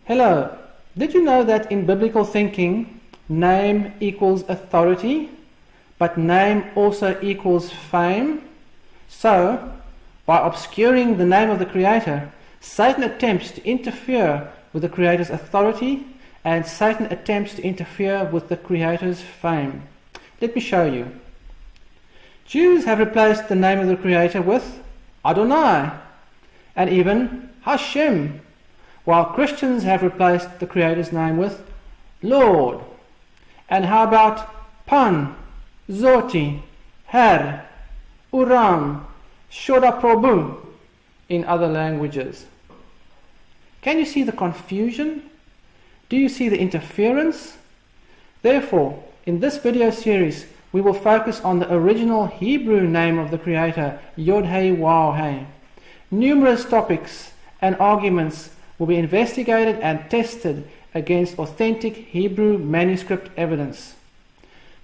Hello. Did you know that in biblical thinking, name equals authority, but name also equals fame? So, by obscuring the name of the Creator, Satan attempts to interfere with the Creator's authority, and Satan attempts to interfere with the Creator's fame. Let me show you. Jews have replaced the name of the Creator with Adonai, and even Hashem, while Christians have replaced the Creator's name with Lord. And how about Pan, Zoti, Her, Uram, Shoda Prabhu in other languages? Can you see the confusion? Do you see the interference? Therefore, in this video series, we will focus on the original Hebrew name of the Creator, Yhwh. Numerous topics and arguments will be investigated and tested against authentic Hebrew manuscript evidence.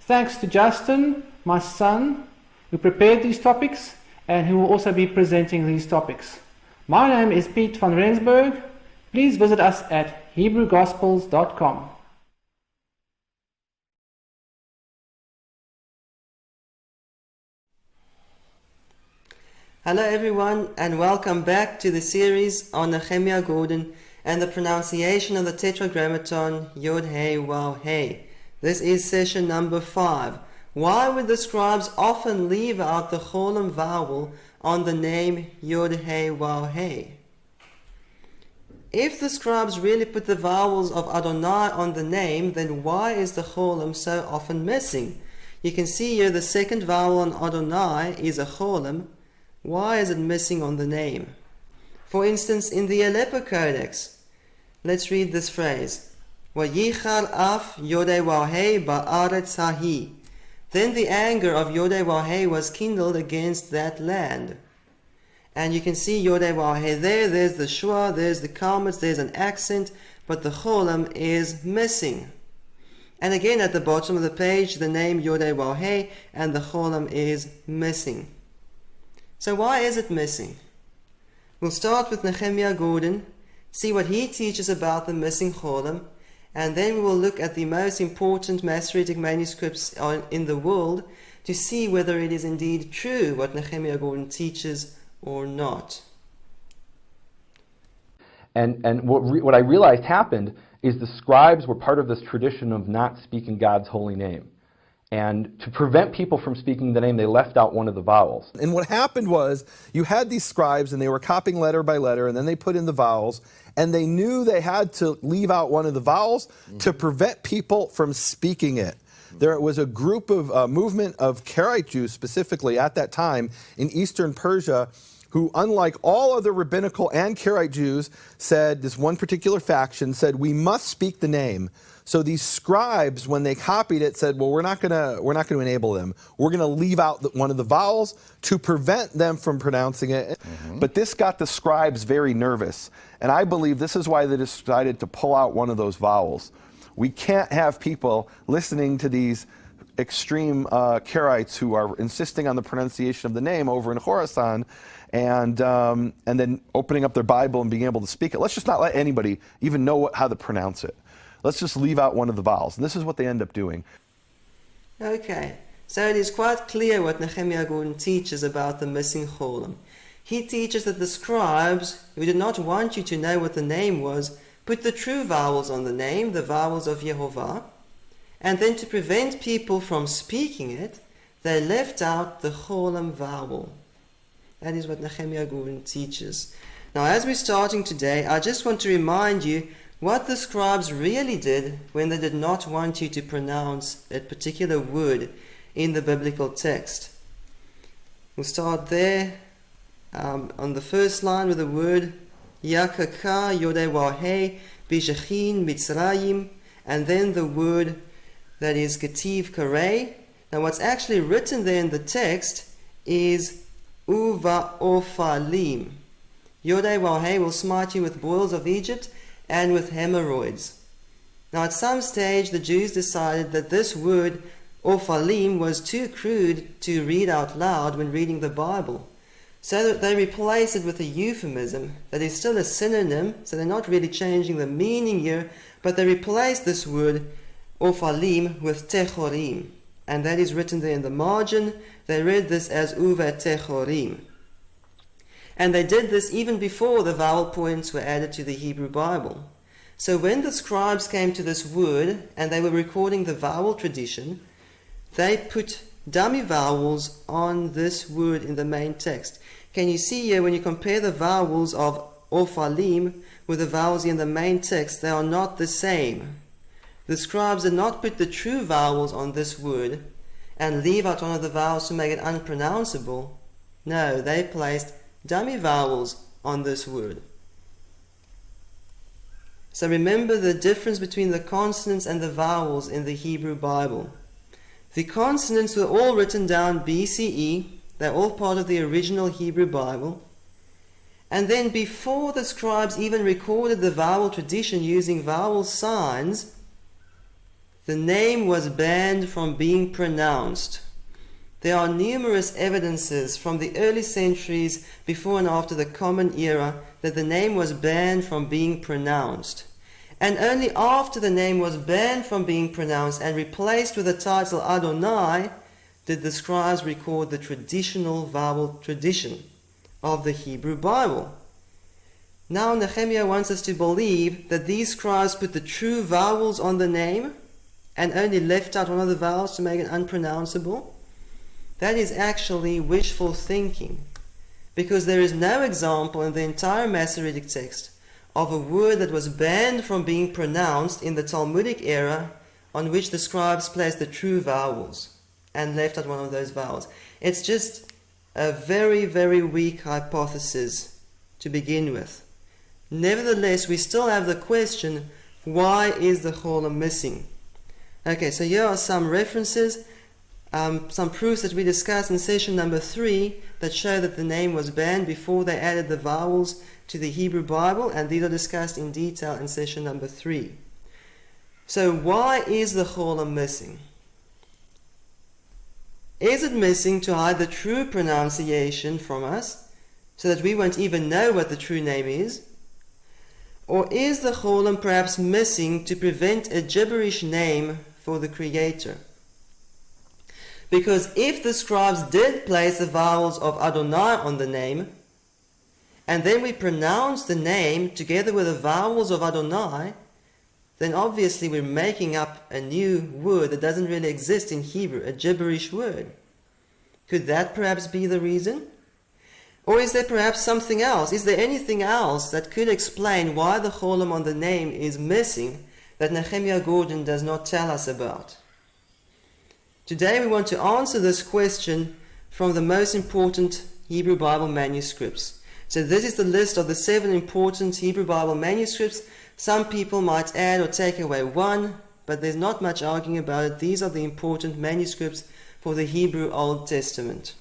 Thanks to Justin, my son, who prepared these topics and who will also be presenting these topics. My name is Piet van Rensburg. Please visit us at HebrewGospels.com. Hello everyone, and welcome back to the series on Nehemiah Gordon and the pronunciation of the Tetragrammaton Yhwh. This is session number 5. Why would the scribes often leave out the Cholem vowel on the name Yhwh? If the scribes really put the vowels of Adonai on the name, then why is the Cholem so often missing? You can see here the second vowel on Adonai is a Cholem. Why is it missing on the name? For instance, in the Aleppo Codex, let's read this phrase. Vayichal af Yhwh ba'aretz hahi. Then the anger of Yhwh was kindled against that land. And you can see Yhwh there, there's the schwa, there's the kalmetz, there's an accent, but the Cholem is missing. And again at the bottom of the page, the name Yhwh and the Cholem is missing. So why is it missing? We'll start with Nehemiah Gordon, see what he teaches about the missing Cholem, and then we will look at the most important Masoretic manuscripts in the world to see whether it is indeed true what Nehemiah Gordon teaches or not. And what I realized happened is the scribes were part of this tradition of not speaking God's holy name. And to prevent people from speaking the name, they left out one of the vowels. And what happened was, you had these scribes, and they were copying letter by letter, and then they put in the vowels, and they knew they had to leave out one of the vowels to prevent people from speaking it. There was a group of movement of Karaite Jews, specifically at that time, in Eastern Persia, who, unlike all other rabbinical and Karaite Jews, said, this one particular faction said, we must speak the name. So these scribes, when they copied it, said, well, we're not going to enable them. We're going to leave out one of the vowels to prevent them from pronouncing it. But this got the scribes very nervous. And I believe this is why they decided to pull out one of those vowels. We can't have people listening to these extreme Karaites who are insisting on the pronunciation of the name over in Khorasan and then opening up their Bible and being able to speak it. Let's just not let anybody even know how to pronounce it. Let's just leave out one of the vowels. And this is what they end up doing. Okay, so it is quite clear what Nehemiah Gordon teaches about the missing Cholem. He teaches that the scribes, who did not want you to know what the name was, put the true vowels on the name, the vowels of Yehovah, and then to prevent people from speaking it, they left out the Cholem vowel. That is what Nehemiah Gordon teaches. Now, as we're starting today, I just want to remind you what the scribes really did when they did not want you to pronounce a particular word in the biblical text. We'll start there on the first line with the word Yakaka Yhwh Bishachin Mitzrayim, and then the word that is Ketiv Karei. Now what's actually written there in the text is Uva Ophalim. Yhwh will smite you with boils of Egypt and with hemorrhoids. Now at some stage the Jews decided that this word Ophalim was too crude to read out loud when reading the Bible. so that they replace it with a euphemism that is still a synonym, so they're not really changing the meaning here, but they replace this word ophalim with techorim, and that is written there in the margin. They read this as uva techorim. And they did this even before the vowel points were added to the Hebrew Bible. So when the scribes came to this word and they were recording the vowel tradition, they put dummy vowels on this word in the main text. Can you see here when you compare the vowels of ophalim with the vowels in the main text, they are not the same. The scribes did not put the true vowels on this word and leave out one of the vowels to make it unpronounceable. No, they placed dummy vowels on this word. So remember the difference between the consonants and the vowels in the Hebrew Bible. The consonants were all written down BCE. They're all part of the original Hebrew Bible. And then before the scribes even recorded the vowel tradition using vowel signs, the name was banned from being pronounced. There are numerous evidences from the early centuries before and after the Common Era that the name was banned from being pronounced. And only after the name was banned from being pronounced and replaced with the title Adonai did the scribes record the traditional vowel tradition of the Hebrew Bible. Now Nehemiah wants us to believe that these scribes put the true vowels on the name and only left out one of the vowels to make it unpronounceable. That is actually wishful thinking, because there is no example in the entire Masoretic text of a word that was banned from being pronounced in the Talmudic era on which the scribes placed the true vowels and left out one of those vowels. It's just a very, very weak hypothesis to begin with. Nevertheless, we still have the question, why is the Cholem missing? Okay, so here are some references, some proofs that we discussed in session number 3 that show that the name was banned before they added the vowels to the Hebrew Bible, and these are discussed in detail in session number 3. So why is the Cholem missing? Is it missing to hide the true pronunciation from us, so that we won't even know what the true name is? Or is the Cholem perhaps missing to prevent a gibberish name for the Creator? Because if the scribes did place the vowels of Adonai on the name, and then we pronounce the name together with the vowels of Adonai, then obviously we're making up a new word that doesn't really exist in Hebrew, a gibberish word. Could that perhaps be the reason? Or is there perhaps something else? Is there anything else that could explain why the Cholem on the name is missing that Nehemiah Gordon does not tell us about? Today we want to answer this question from the most important Hebrew Bible manuscripts. So this is the list of the 7 important Hebrew Bible manuscripts. Some people might add or take away one, but there's not much arguing about it. These are the important manuscripts for the Hebrew Old Testament.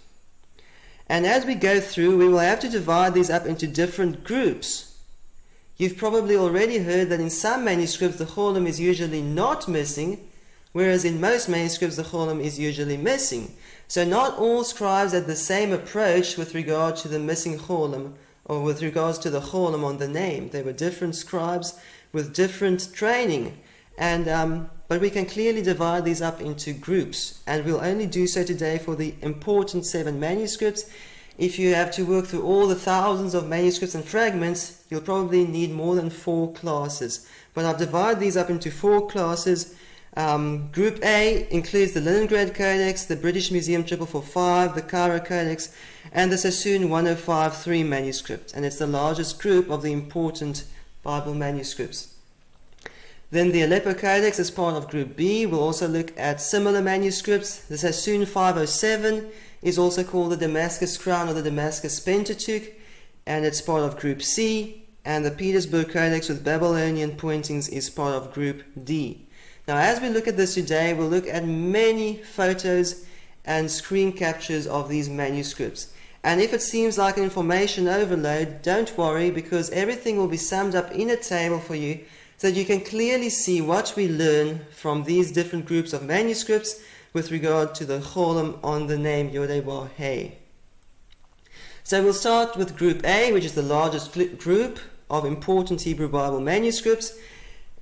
And as we go through, we will have to divide these up into different groups. You've probably already heard that in some manuscripts the Cholem is usually not missing, whereas in most manuscripts the Cholem is usually missing. So not all scribes had the same approach with regard to the missing Cholem, or with regards to the Cholem on the name. There were different scribes with different training, and but we can clearly divide these up into groups, and we'll only do so today for the important 7 manuscripts. If you have to work through all the thousands of manuscripts and fragments, you'll probably need more than 4 classes. But I've divided these up into 4 classes. Group A includes the Leningrad Codex, the British Museum 4445, the Cairo Codex, and the Sassoon 1053 manuscript, and it's the largest group of the important Bible manuscripts. Then the Aleppo Codex is part of Group B. We'll also look at similar manuscripts. The Sassoon 507 is also called the Damascus Crown or the Damascus Pentateuch, and it's part of Group C. And the Petersburg Codex with Babylonian pointings is part of Group D. Now, as we look at this today, we'll look at many photos and screen captures of these manuscripts. And if it seems like an information overload, don't worry, because everything will be summed up in a table for you so that you can clearly see what we learn from these different groups of manuscripts with regard to the Cholem on the name Yhwh. So we'll start with Group A, which is the largest group of important Hebrew Bible manuscripts.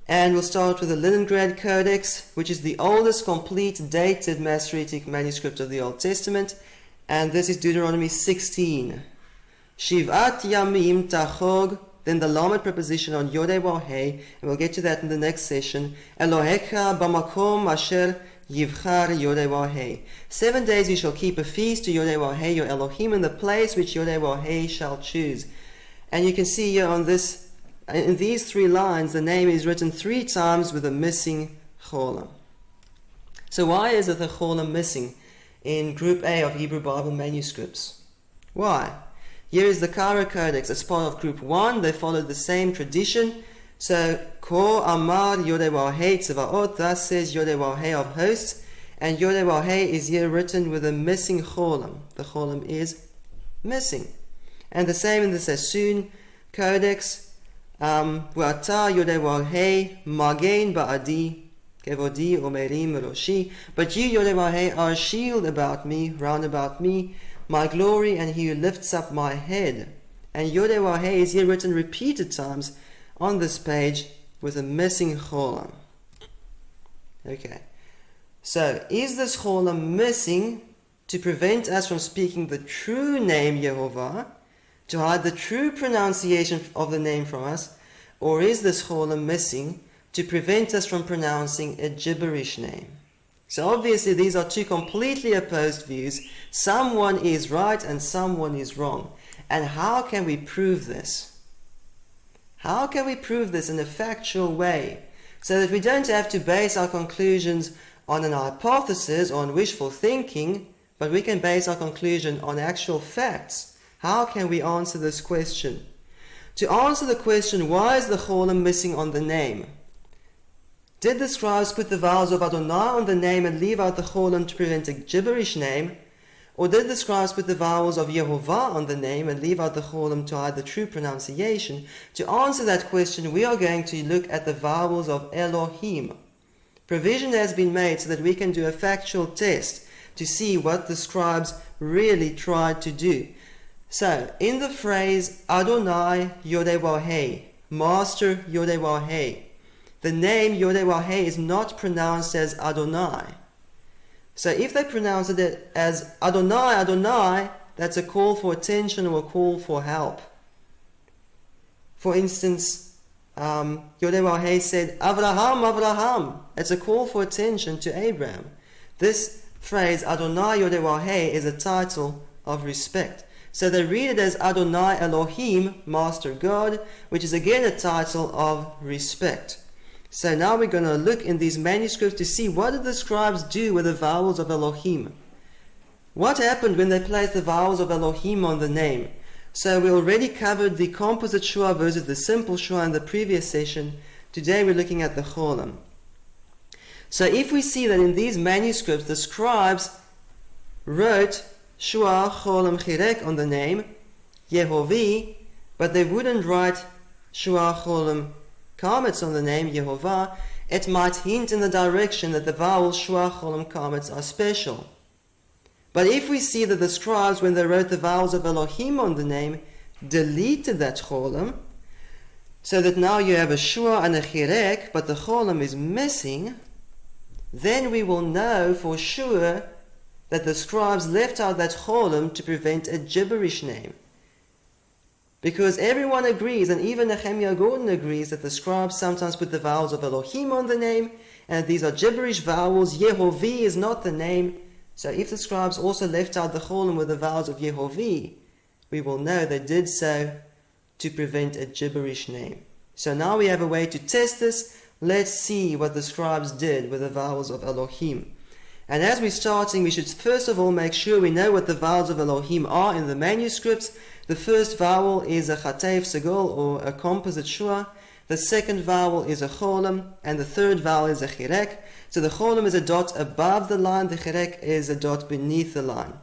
And we'll start with the Leningrad Codex, which is the oldest complete dated Masoretic manuscript of the Old Testament. And this is Deuteronomy 16. Shivat Yamim Tachog, then the Lamed preposition on Yhwh, and we'll get to that in the next session. Elohecha b'makom asher yivchar Yhwh. 7 days you shall keep a feast to Yhwh, your Elohim, in the place which Yhwh shall choose. And you can see here on this, in these 3 lines, the name is written 3 times with a missing Cholem. So why is it the Cholem missing in Group A of Hebrew Bible manuscripts? Why? Here is the Cairo Codex. As part of Group 1, they followed the same tradition. So, Ko Amar Yhwh Tzevaot, thus says Yhwh of hosts, and Yhwh is here written with a missing Cholem. The Cholem is missing. And the same in the Sassoon Codex. V'ata Yhwh Magen Ba'adi Kevodi Omerim Roshi. But you, Yhwh, are a shield about me, round about me, my glory, and he who lifts up my head. And Yhwh is here written repeated times on this page with a missing Cholem. Okay. So, is this Cholem missing to prevent us from speaking the true name Yehovah, to hide the true pronunciation of the name from us, or is this Cholem missing to prevent us from pronouncing a gibberish name? So obviously these are 2 completely opposed views. Someone is right and someone is wrong. And how can we prove this? How can we prove this in a factual way, so that we don't have to base our conclusions on an hypothesis or on wishful thinking, but we can base our conclusion on actual facts? How can we answer this question? To answer the question, why is the Cholem missing on the name? Did the scribes put the vowels of Adonai on the name and leave out the Cholem to prevent a gibberish name? Or did the scribes put the vowels of Yehovah on the name and leave out the Cholem to hide the true pronunciation? To answer that question, we are going to look at the vowels of Elohim. Provision has been made so that we can do a factual test to see what the scribes really tried to do. So, in the phrase Adonai Yodewahei, Master Yodewahei, the name Yodewah is not pronounced as Adonai. So if they pronounce it as Adonai, Adonai, that's a call for attention or a call for help. For instance, Yodewah said, Avraham, Avraham. It's a call for attention to Abraham. This phrase, Adonai Yodewah, is a title of respect. So they read it as Adonai Elohim, Master God, which is again a title of respect. So now we're going to look in these manuscripts to see what did the scribes do with the vowels of Elohim. What happened when they placed the vowels of Elohim on the name? So we already covered the composite shua versus the simple shua in the previous session. Today we're looking at the Cholem. So if we see that in these manuscripts the scribes wrote shua Cholem chirek on the name, Yehovah, but they wouldn't write shua Cholem Kametz on the name Yehovah, it might hint in the direction that the vowels shua Cholem Kametz are special. But if we see that the scribes, when they wrote the vowels of Elohim on the name, deleted that Cholem, so that now you have a shua and a chirek, but the Cholem is missing, then we will know for sure that the scribes left out that Cholem to prevent a gibberish name. Because everyone agrees, and even Nehemiah Gordon agrees, that the scribes sometimes put the vowels of Elohim on the name, and these are gibberish vowels. Yehovah is not the name. So if the scribes also left out the Cholem with the vowels of Yehovah, we will know they did so to prevent a gibberish name. So now we have a way to test this. Let's see what the scribes did with the vowels of Elohim. And as we're starting, we should first of all make sure we know what the vowels of Elohim are in the manuscripts. The first vowel is a chatev segol, or a composite shua. The second vowel is a Cholem, and the third vowel is a chirek. So the Cholem is a dot above the line, the chirek is a dot beneath the line.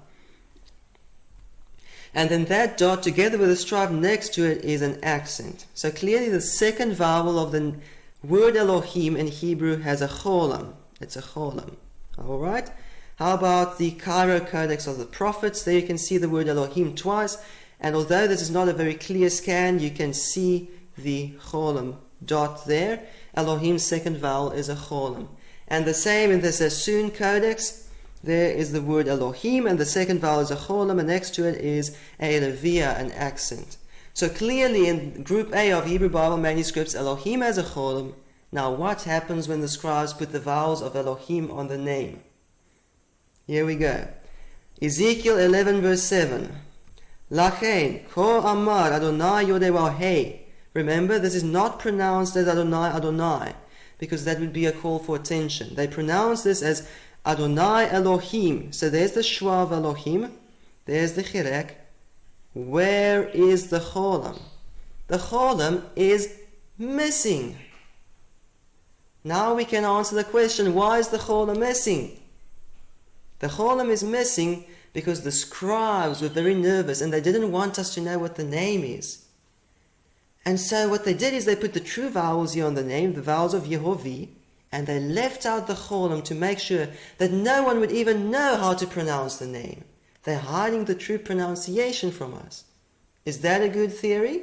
And then that dot, together with a stripe next to it, is an accent. So clearly the second vowel of the word Elohim in Hebrew has a Cholem. It's a Cholem. Alright? How about the Cairo Codex of the Prophets? There you can see the word Elohim twice, And although this is not a very clear scan, you can see the Cholem dot there. Elohim's second vowel is a Cholem. And the same in the Sassoon Codex. There is the word Elohim, and the second vowel is a Cholem, and next to it is a Levia, an accent. So clearly in Group A of Hebrew Bible manuscripts, Elohim has a Cholem. Now what happens when the scribes put the vowels of Elohim on the name? Here we go. Ezekiel 11 verse 7. Lachen, ko amar Adonai Yodewah. Remember, this is not pronounced as Adonai Adonai, because that would be a call for attention. They pronounce this as Adonai Elohim. So there's the shwa of Elohim, there's the chirek. Where is the Cholem? The Cholem is missing. Now we can answer the question, why is the Cholem missing? The Cholem is missing because the scribes were very nervous and they didn't want us to know what the name is. And so what they did is they put the true vowels here on the name, the vowels of Yehovah, and they left out the Cholem to make sure that no one would even know how to pronounce the name. They're hiding the true pronunciation from us. Is that a good theory?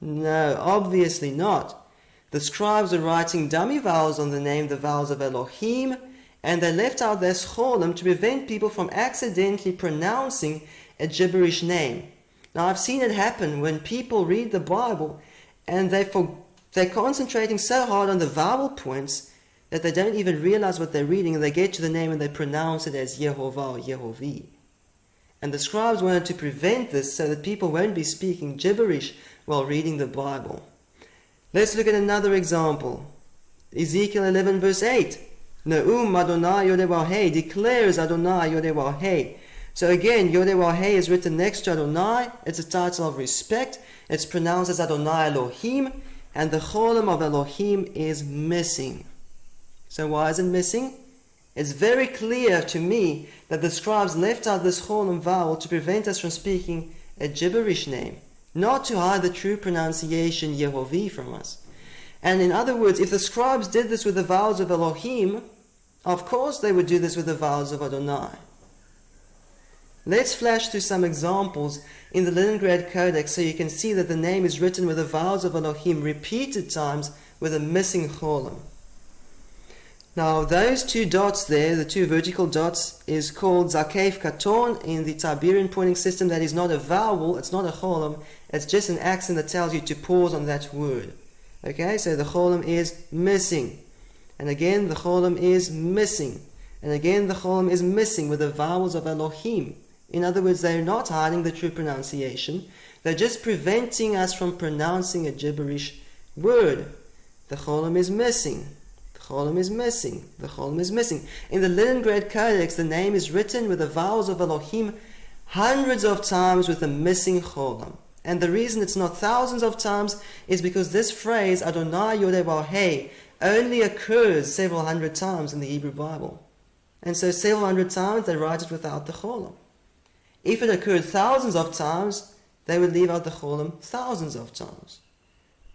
No, obviously not. The scribes are writing dummy vowels on the name, the vowels of Elohim, and they left out their Cholem to prevent people from accidentally pronouncing a gibberish name. Now I've seen it happen when people read the Bible and they're concentrating so hard on the vowel points that they don't even realize what they're reading, and they get to the name and they pronounce it as Yehovah or Yehovah. And the scribes wanted to prevent this so that people won't be speaking gibberish while reading the Bible. Let's look at another example. Ezekiel 11 verse 8. Ne'um Adonai Yodewah declares Adonai Yodewah. So again, Yodewah is written next to Adonai. It's a title of respect. It's pronounced as Adonai Elohim, and the Cholem of Elohim is missing. So why is it missing? It's very clear to me that the scribes left out this Cholem vowel to prevent us from speaking a gibberish name, not to hide the true pronunciation Yehovah from us. And in other words, if the scribes did this with the vowels of Elohim, of course they would do this with the vowels of Adonai. Let's flash through some examples in the Leningrad Codex so you can see that the name is written with the vowels of Elohim repeated times with a missing Cholem. Now those two dots there, the two vertical dots, is called Zakef Katon in the Tiberian pointing system. That is not a vowel, it's not a Cholem, it's just an accent that tells you to pause on that word. Okay, so the Cholem is missing. And again the Cholem is missing. And again the Cholem is missing with the vowels of Elohim. In other words, they're not hiding the true pronunciation. They're just preventing us from pronouncing a gibberish word. The Cholem is missing. The Cholem is missing. The Cholem is missing. In the Leningrad Codex, the name is written with the vowels of Elohim hundreds of times with a missing Cholem. And the reason it's not thousands of times is because this phrase, Adonai Yodewah, only occurs several hundred times in the Hebrew Bible. And so several hundred times they write it without the Cholem. If it occurred thousands of times, they would leave out the Cholem thousands of times.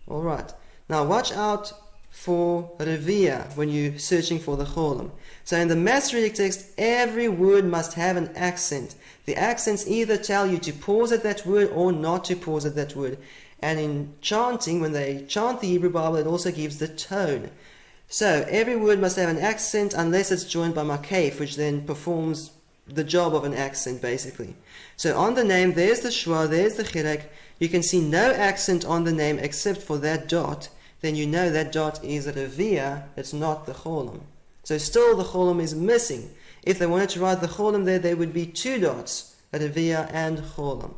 Alright, now watch out for Revia when you're searching for the Cholem. So in the Masoretic text, every word must have an accent. The accents either tell you to pause at that word or not to pause at that word. And in chanting, when they chant the Hebrew Bible, it also gives the tone. So every word must have an accent unless it's joined by makef, which then performs the job of an accent basically. So on the name, there's the shwa, there's the chirek. You can see no accent on the name except for that dot. Then you know that dot is a revia, it's not the Cholem. So still the Cholem is missing. If they wanted to write the Cholem there would be two dots, a revia and Cholem.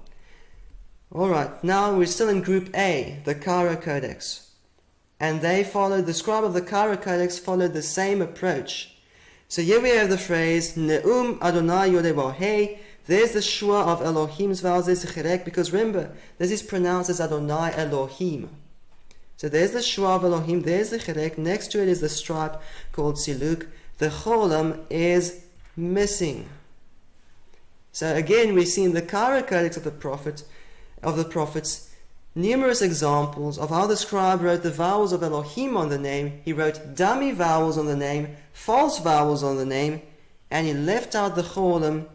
Alright, now we're still in Group A, the Cairo Codex. And the scribe of the Cairo Codex followed the same approach. So here we have the phrase, Ne'um Adonai Yodewah. There's the shua of Elohim's vowels, there's the chirek, because remember, this is pronounced as Adonai Elohim. So there's the shua of Elohim, there's the chirek, next to it is the stripe called siluk. The Cholem is missing. So again, we see in the Cairo Codex of the prophets, numerous examples of how the scribe wrote the vowels of Elohim on the name. He wrote dummy vowels on the name, false vowels on the name, and he left out the Cholem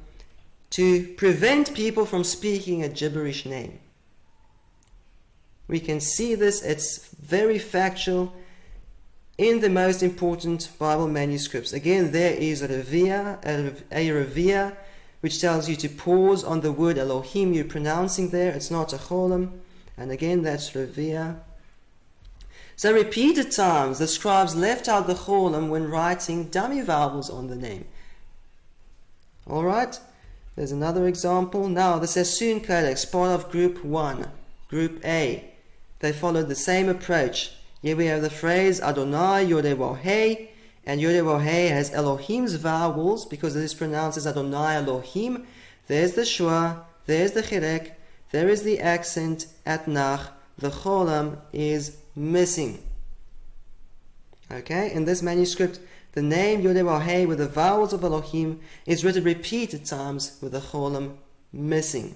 to prevent people from speaking a gibberish name. We can see this, it's very factual in the most important Bible manuscripts. Again, there is a revere, which tells you to pause on the word Elohim you're pronouncing there. It's not a Cholem. And again, that's revere. So repeated times, the scribes left out the Cholem when writing dummy vowels on the name. Alright, there's another example. Now, the Sassoon Codex, part of Group 1, Group A. They followed the same approach. Here we have the phrase Adonai Yhwh, and Yhwh has Elohim's vowels because it is pronounced as Adonai Elohim. There's the shua, there's the chirek, there is the accent at nach. The Cholem is missing. Okay, in this manuscript, the name Yhwh with the vowels of Elohim is written repeated times with the Cholem missing.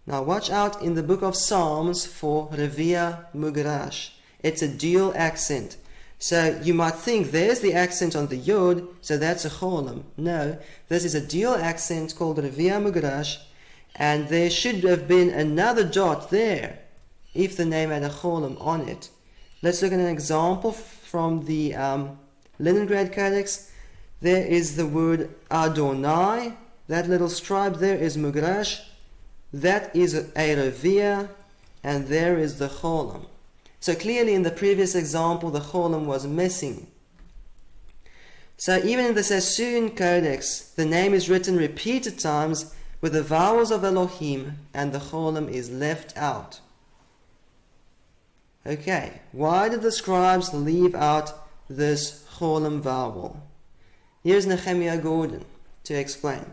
Now watch out in the book of Psalms for Revia Mugrash. It's a dual accent. So you might think there's the accent on the Yod, so that's a Cholem. No, this is a dual accent called Revia Mugrash, and there should have been another dot there if the name had a Cholem on it. Let's look at an example from the Leningrad Codex. There is the word Adonai. That little stripe there is Mugrash. That is a revere, and there is the Cholem. So clearly in the previous example, the Cholem was missing. So even in the Sassoon Codex, the name is written repeated times with the vowels of Elohim, and the Cholem is left out. Okay, why did the scribes leave out this Cholem vowel? Here's Nehemiah Gordon to explain.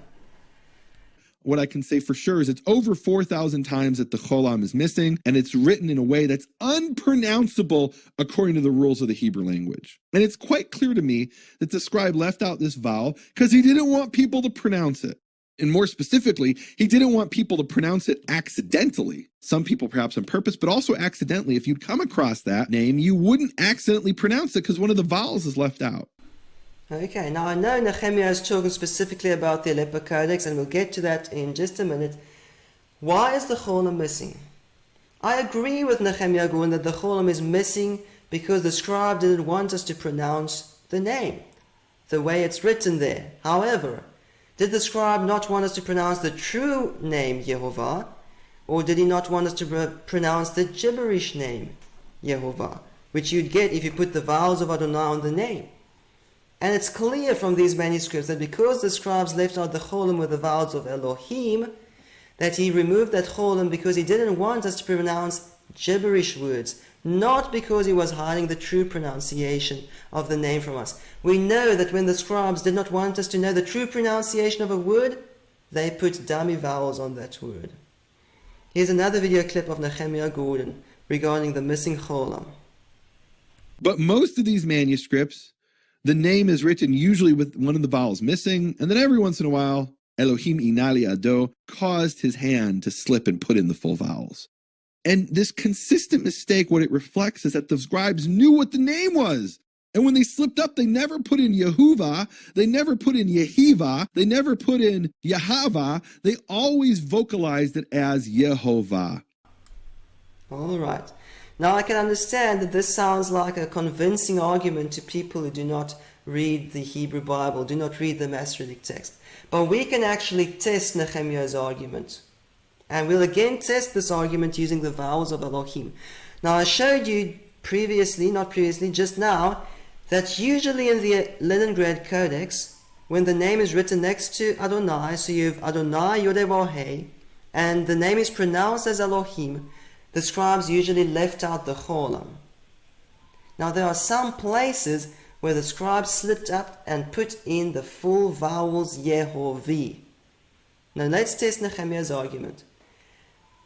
What I can say for sure is it's over 4,000 times that the Cholem is missing, and it's written in a way that's unpronounceable according to the rules of the Hebrew language. And it's quite clear to me that the scribe left out this vowel because he didn't want people to pronounce it. And more specifically, he didn't want people to pronounce it accidentally. Some people perhaps on purpose, but also accidentally. If you'd come across that name, you wouldn't accidentally pronounce it because one of the vowels is left out. Okay, now I know Nehemiah is talking specifically about the Aleppo Codex, and we'll get to that in just a minute. Why is the Cholem missing? I agree with Nehemiah Gordon that the Cholem is missing because the scribe didn't want us to pronounce the name the way it's written there. However, did the scribe not want us to pronounce the true name Yehovah, or did he not want us to pronounce the gibberish name Yehovah, which you'd get if you put the vowels of Adonai on the name? And it's clear from these manuscripts that because the scribes left out the Cholem with the vowels of Elohim, that he removed that Cholem because he didn't want us to pronounce gibberish words, not because he was hiding the true pronunciation of the name from us. We know that when the scribes did not want us to know the true pronunciation of a word, they put dummy vowels on that word. Here's another video clip of Nehemiah Gordon regarding the missing Cholem. But most of these manuscripts, the name is written usually with one of the vowels missing, and then every once in a while, Elohim inali ado caused his hand to slip and put in the full vowels. And this consistent mistake, what it reflects is that the scribes knew what the name was. And when they slipped up, they never put in Yehovah, they never put in Yehovah, they never put in Yahweh, they always vocalized it as Yehovah. All right. Now I can understand that this sounds like a convincing argument to people who do not read the Hebrew Bible, do not read the Masoretic text. But we can actually test Nehemiah's argument. And we'll again test this argument using the vowels of Elohim. Now I showed you just now, that usually in the Leningrad Codex, when the name is written next to Adonai, so you have Adonai Yhwh, and the name is pronounced as Elohim, the scribes usually left out the Cholem. Now there are some places where the scribes slipped up and put in the full vowels Yehovah. Now let's test Nehemiah's argument.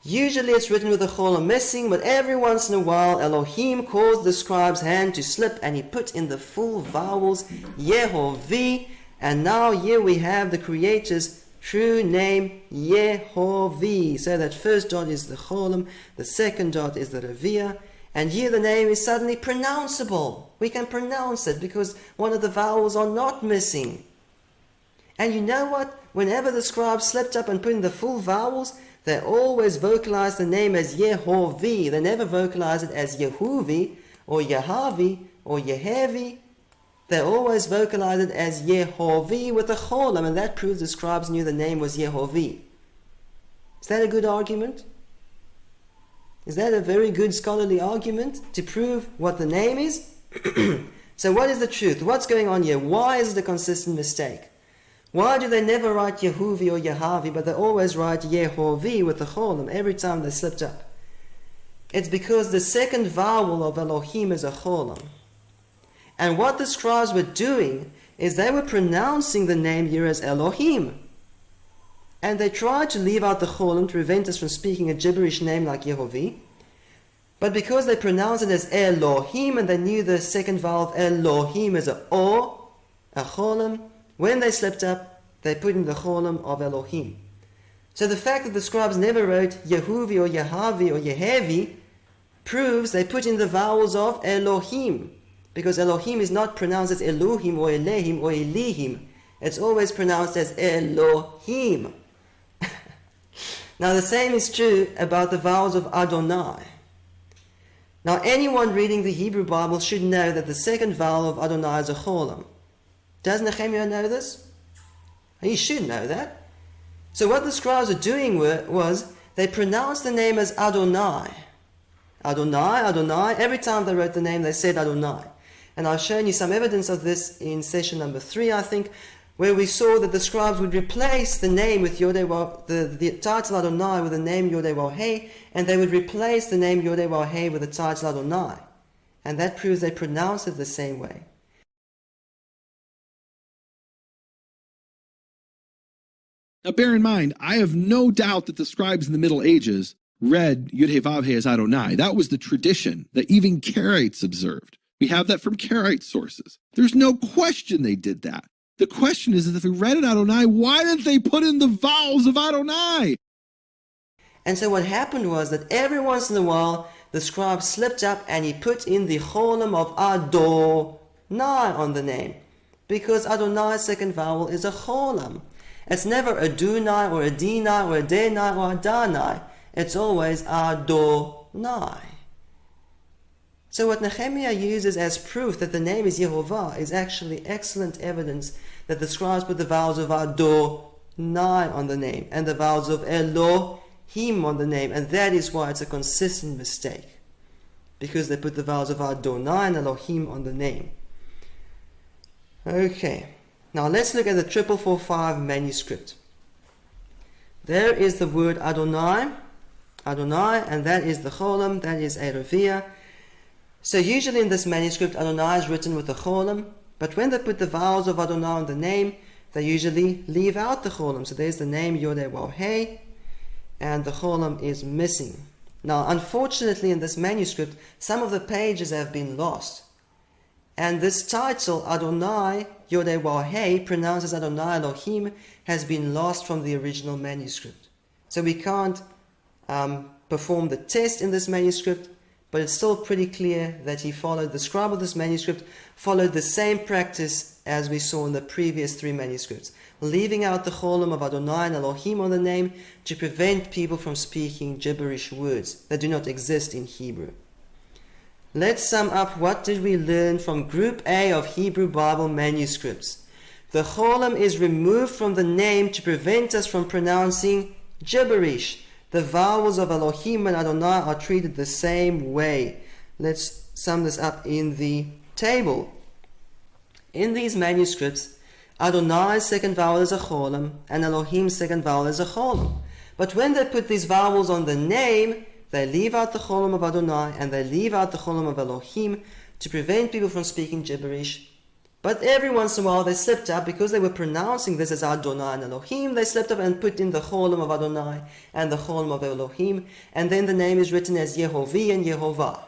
Usually it's written with the Cholem missing, but every once in a while Elohim caused the scribe's hand to slip and he put in the full vowels Yehovah, and now here we have the Creator's true name Yehovah. So that first dot is the Cholem, the second dot is the Revia, and here the name is suddenly pronounceable. We can pronounce it because one of the vowels are not missing. And you know what? whenever the scribes slipped up and put in the full vowels, they always vocalized the name as Yehovah. They never vocalized it as Yhwh or Yahweh or Yehovah. They always vocalized it as Yehovah with a Cholem, and that proves the scribes knew the name was Yehovah. Is that a good argument? Is that a very good scholarly argument to prove what the name is? So what is the truth? What's going on here? Why is it a consistent mistake? Why do they never write Yehovah or Yahweh, but they always write Yehovah with the Cholem every time they slipped up? It's because the second vowel of Elohim is a Cholem. And what the scribes were doing is they were pronouncing the name here as Elohim. And they tried to leave out the Cholem to prevent us from speaking a gibberish name like Yehovah. But because they pronounced it as Elohim, and they knew the second vowel of Elohim is a O, a Cholem, when they slipped up, they put in the Cholem of Elohim. So the fact that the scribes never wrote Yehovah or Yahweh or Yehovah proves they put in the vowels of Elohim. Because Elohim is not pronounced as Elohim or Elehim or Elihim. It's always pronounced as Elohim. Now the same is true about the vowels of Adonai. Now anyone reading the Hebrew Bible should know that the second vowel of Adonai is a Cholem. Does Nehemiah know this? He should know that. So what the scribes were doing was they pronounced the name as Adonai. Adonai, Adonai. Every time they wrote the name, they said Adonai. And I've shown you some evidence of this in session number 3, I think, where we saw that the scribes would replace the name with Yodewah, the title Adonai with the name Yodewah, and they would replace the name Yodewah with the title Adonai. And that proves they pronounce it the same way. Now bear in mind, I have no doubt that the scribes in the Middle Ages read Yhwh as Adonai. That was the tradition that even Karaites observed. We have that from Karaite sources. There's no question they did that. The question is, if they read it Adonai, why didn't they put in the vowels of Adonai? And so what happened was that every once in a while, the scribe slipped up and he put in the Cholem of Adonai on the name. Because Adonai's second vowel is a Cholem. It's never a Dunai or a Dinai or a Denai or a Danai. It's always Adonai. So what Nehemiah uses as proof that the name is Yehovah is actually excellent evidence that the scribes put the vowels of Adonai on the name and the vowels of Elohim on the name, and that is why it's a consistent mistake, because they put the vowels of Adonai and Elohim on the name. Okay, now let's look at the 4445 manuscript. There is the word Adonai, and that is the Cholem, that is Erevia. So usually in this manuscript, Adonai is written with the Cholem, but when they put the vowels of Adonai on the name, they usually leave out the Cholem. So there's the name Yodewah, and the Cholem is missing. Now, unfortunately, in this manuscript, some of the pages have been lost. And this title, Adonai Yodewah, pronounced as Adonai Elohim, has been lost from the original manuscript. So we can't perform the test in this manuscript, but it's still pretty clear that the scribe of this manuscript followed the same practice as we saw in the previous 3 manuscripts, leaving out the Cholem of Adonai and Elohim on the name to prevent people from speaking gibberish words that do not exist in Hebrew. Let's sum up what did we learn from Group A of Hebrew Bible manuscripts. The Cholem is removed from the name to prevent us from pronouncing gibberish. The vowels of Elohim and Adonai are treated the same way. Let's sum this up in the table. In these manuscripts, Adonai's second vowel is a Cholem, and Elohim's second vowel is a Cholem. But when they put these vowels on the name, they leave out the Cholem of Adonai and they leave out the Cholem of Elohim to prevent people from speaking gibberish. But every once in a while they slipped up, because they were pronouncing this as Adonai and Elohim, they slipped up and put in the Cholem of Adonai and the Cholem of Elohim, and then the name is written as Yehovah and Yehovah.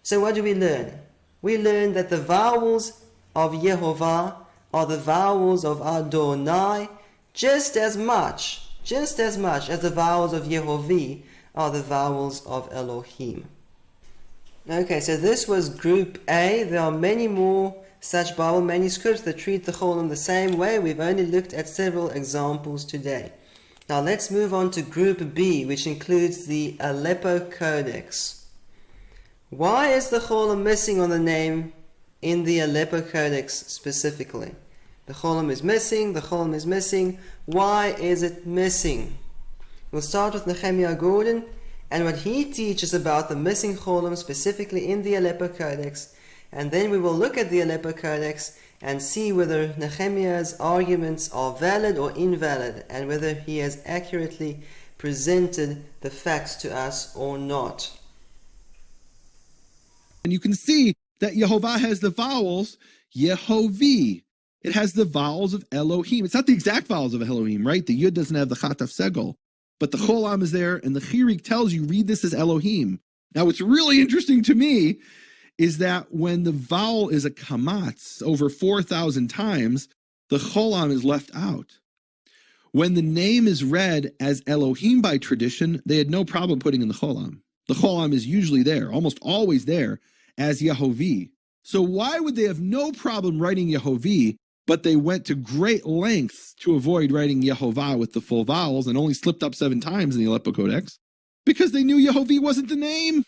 So what do we learn? We learn that the vowels of Yehovah are the vowels of Adonai just as much as the vowels of Yehovah are the vowels of Elohim. Okay, so this was Group A. There are many more such Bible manuscripts that treat the Cholem the same way. We've only looked at several examples today. Now let's move on to Group B, which includes the Aleppo Codex. Why is the Cholem missing on the name in the Aleppo Codex specifically? The Cholem is missing, the Cholem is missing. Why is it missing? We'll start with Nehemiah Gordon and what he teaches about the missing Cholem specifically in the Aleppo Codex, and then we will look at the Aleppo Codex and see whether Nehemiah's arguments are valid or invalid, and whether he has accurately presented the facts to us or not. And you can see that Yehovah has the vowels Yehovah. It has the vowels of Elohim. It's not the exact vowels of Elohim, right? The Yud doesn't have the Chataf Segel, but the Cholam is there, and the Chirik tells you, read this as Elohim. Now, what's really interesting to me is that when the vowel is a kamatz over 4,000 times, the Cholam is left out. When the name is read as Elohim by tradition, they had no problem putting in the Cholam. The Cholam is usually there, almost always there, as Yehovah. So why would they have no problem writing Yehovah, but they went to great lengths to avoid writing Yehovah with the full vowels and only slipped up 7 times in the Aleppo Codex? Because they knew Yehovah wasn't the name.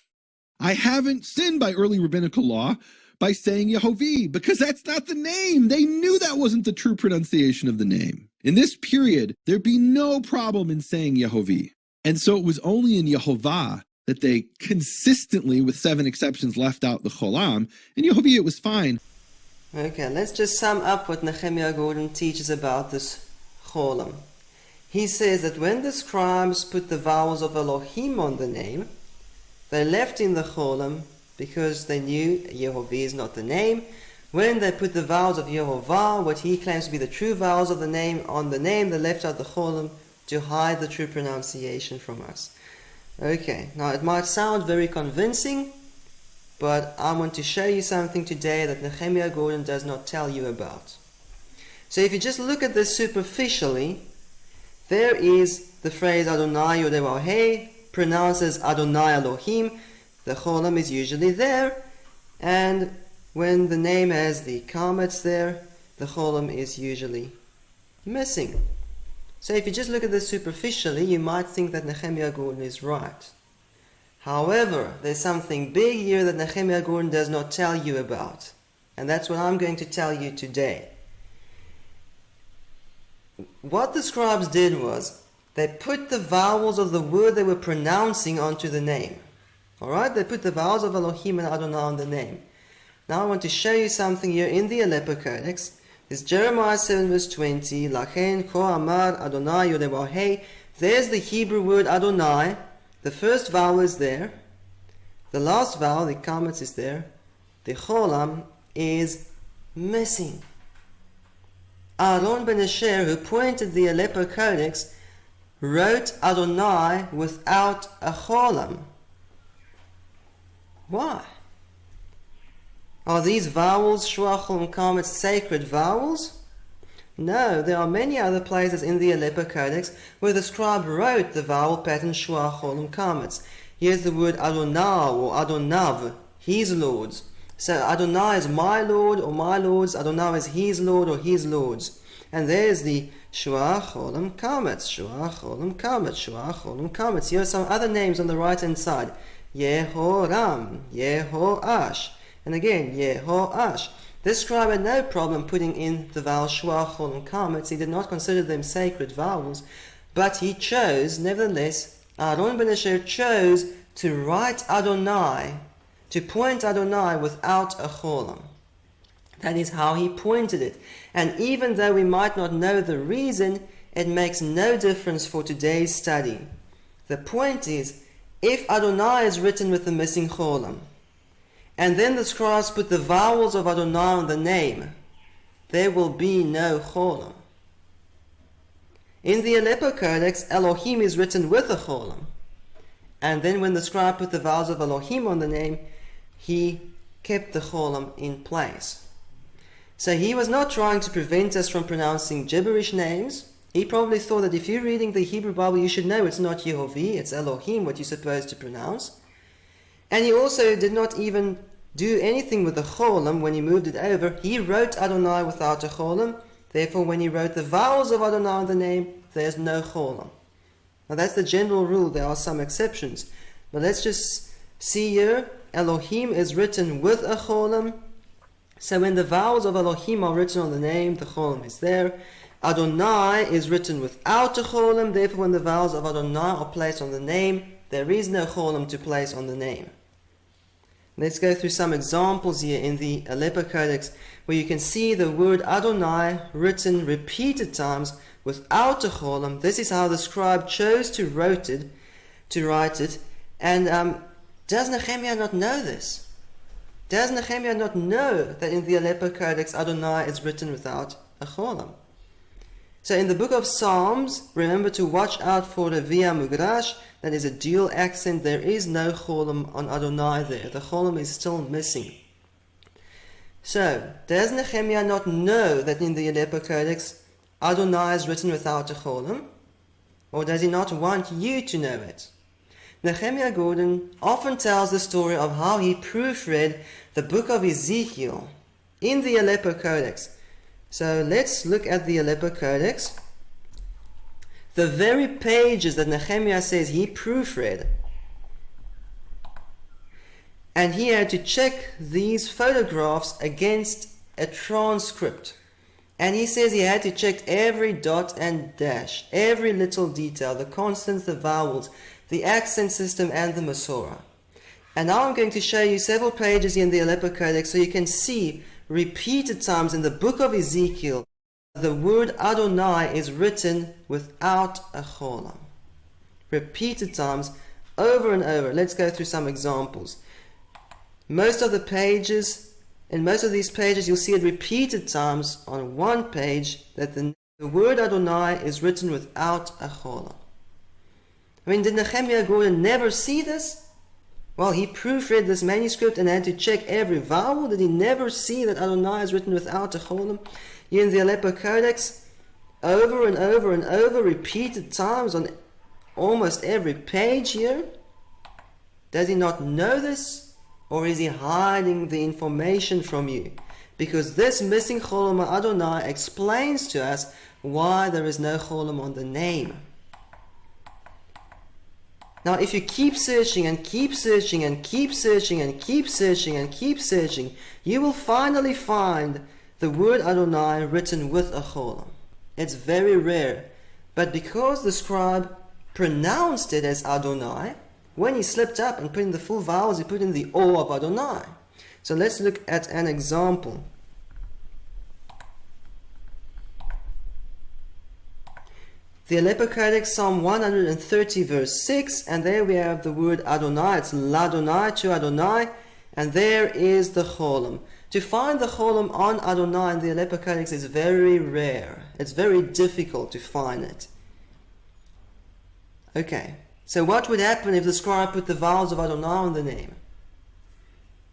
I haven't sinned by early rabbinical law by saying Yehovah, because that's not the name. They knew that wasn't the true pronunciation of the name. In this period, there'd be no problem in saying Yehovah. And so it was only in Yehovah that they consistently, with 7 exceptions, left out the Cholam. In Yehovah, it was fine. Okay, let's just sum up what Nehemiah Gordon teaches about this Cholem. He says that when the scribes put the vowels of Elohim on the name, they left in the Cholem because they knew Yehovah is not the name. When they put the vowels of Yehovah, what he claims to be the true vowels of the name, on the name, they left out the Cholem to hide the true pronunciation from us. Okay, now it might sound very convincing, but I want to show you something today that Nehemiah Gordon does not tell you about. So if you just look at this superficially, there is the phrase Adonai Yodewahei, pronounced as Adonai Elohim. The Cholem is usually there, and when the name has the kametz there, the Cholem is usually missing. So if you just look at this superficially, you might think that Nehemiah Gordon is right. However, there's something big here that Nehemiah Gordon does not tell you about, and that's what I'm going to tell you today. What the scribes did was, they put the vowels of the word they were pronouncing onto the name. Alright, they put the vowels of Elohim and Adonai on the name. Now I want to show you something here in the Aleppo Codex. This Jeremiah 7 verse 20, Lachen ko amar Adonai Yodewahei. There's the Hebrew word Adonai. The first vowel is there. The last vowel, the kametz, is there. The Cholam is missing. Aaron ben Asher, who pointed the Aleppo Codex, wrote Adonai without a Cholam. Why? Are these vowels, Shua, Cholam, Kametz, sacred vowels? No, there are many other places in the Aleppo Codex where the scribe wrote the vowel pattern Shua, Cholam, Kametz. Here's the word Adonai or Adonav, his lords. So Adonai is my lord or my lords, Adonai is his lord or his lords. And there's the Shua, Cholam, Kametz, Shua, Cholam, Kametz, Shua, Cholam, Kametz. Here are some other names on the right hand side. Yehoram, Yehoash, and again Yehoash. This scribe had no problem putting in the vowel Shua, Cholam, Kametz. He did not consider them sacred vowels, but he chose, nevertheless, Aaron ben Asher chose to write Adonai, to point Adonai without a Cholam. That is how he pointed it. And even though we might not know the reason, it makes no difference for today's study. The point is, if Adonai is written with the missing Cholam, and then the scribes put the vowels of Adonai on the name, there will be no Cholam. In the Aleppo Codex, Elohim is written with a Cholam. And then when the scribe put the vowels of Elohim on the name, he kept the Cholam in place. So he was not trying to prevent us from pronouncing gibberish names. He probably thought that if you're reading the Hebrew Bible, you should know it's not Yehovah, it's Elohim, what you're supposed to pronounce. And he also did not even do anything with the Cholem when he moved it over, he wrote Adonai without a Cholem. Therefore, when he wrote the vowels of Adonai in the name, there's no Cholem. Now that's the general rule. There are some exceptions. But let's just see here. Elohim is written with a Cholem. So when the vowels of Elohim are written on the name, the Cholem is there. Adonai is written without a Cholem. Therefore, when the vowels of Adonai are placed on the name, there is no Cholem to place on the name. Let's go through some examples here in the Aleppo Codex where you can see the word Adonai written repeated times without a Cholem. This is how the scribe chose to write it. And does Nehemiah not know this? Does Nehemiah not know that in the Aleppo Codex Adonai is written without a Cholem? So in the book of Psalms, remember to watch out for the Via Mugrash. That is a dual accent. There is no Cholem on Adonai there. The Cholem is still missing. So, does Nehemiah not know that in the Aleppo Codex Adonai is written without a Cholem? Or does he not want you to know it? Nehemiah Gordon often tells the story of how he proofread the book of Ezekiel in the Aleppo Codex. So let's look at the Aleppo Codex. The very pages that Nehemiah says he proofread. And he had to check these photographs against a transcript. And he says he had to check every dot and dash, every little detail, the consonants, the vowels, the accent system, and the Masorah. And now I'm going to show you several pages in the Aleppo Codex so you can see repeated times in the book of Ezekiel the word Adonai is written without a Cholem. Repeated times, over and over. Let's go through some examples. In most of these pages, you'll see it repeated times on one page that the word Adonai is written without a Cholem. I mean, did Nehemiah Gordon never see this? Well, he proofread this manuscript and had to check every vowel. Did he never see that Adonai is written without a Cholem? Here in the Aleppo Codex, over and over and over, repeated times on almost every page here. Does he not know this? Or is he hiding the information from you? Because this missing Cholem Adonai explains to us why there is no Cholem on the name. Now, if you keep searching and keep searching and keep searching and keep searching and keep searching, you will finally find the word Adonai written with a Cholem. It's very rare. But because the scribe pronounced it as Adonai, when he slipped up and put in the full vowels, he put in the O of Adonai. So let's look at an example. The Aleppo Codex, Psalm 130, verse 6, and there we have the word Adonai. It's Ladonai, to Adonai, and there is the Cholem. To find the Cholem on Adonai in the Aleppo Codex is very rare. It's very difficult to find it. Okay, so what would happen if the scribe put the vowels of Adonai on the name?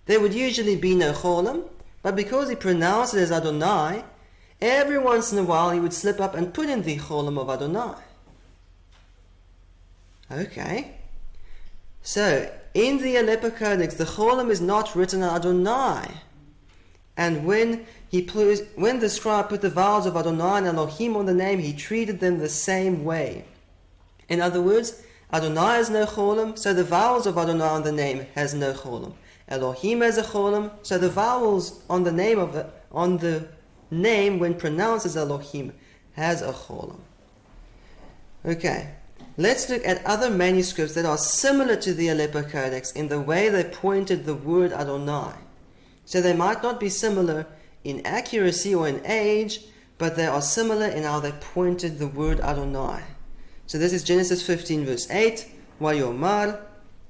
There would usually be no Cholem, but because he pronounced it as Adonai, every once in a while he would slip up and put in the Cholem of Adonai. Okay, so in the Aleppo Codex, the Cholem is not written on Adonai. And when the scribe put the vowels of Adonai and Elohim on the name, he treated them the same way. In other words, Adonai has no Cholem, so the vowels of Adonai on the name has no Cholem. Elohim has a Cholem, so the vowels on the name when pronounced as Elohim has a Cholem. Okay, let's look at other manuscripts that are similar to the Aleppo Codex in the way they pointed the word Adonai. So they might not be similar in accuracy or in age, but they are similar in how they pointed the word Adonai. So this is Genesis 15 verse 8. Vayomar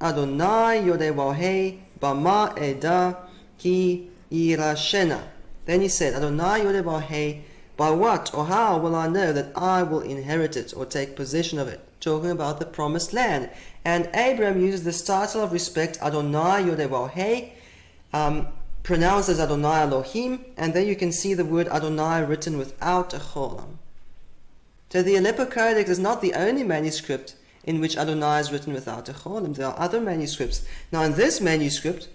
Adonai Yodewahei Bama Eda Ki Irashena. Then he said, Adonai Yodewahei, by what or how will I know that I will inherit it or take possession of it? Talking about the promised land. And Abraham uses this title of respect, Adonai Yodewahei, pronounced as Adonai Elohim, and there you can see the word Adonai written without a Cholem. So the Aleppo Codex is not the only manuscript in which Adonai is written without a Cholem. There are other manuscripts. Now in this manuscript,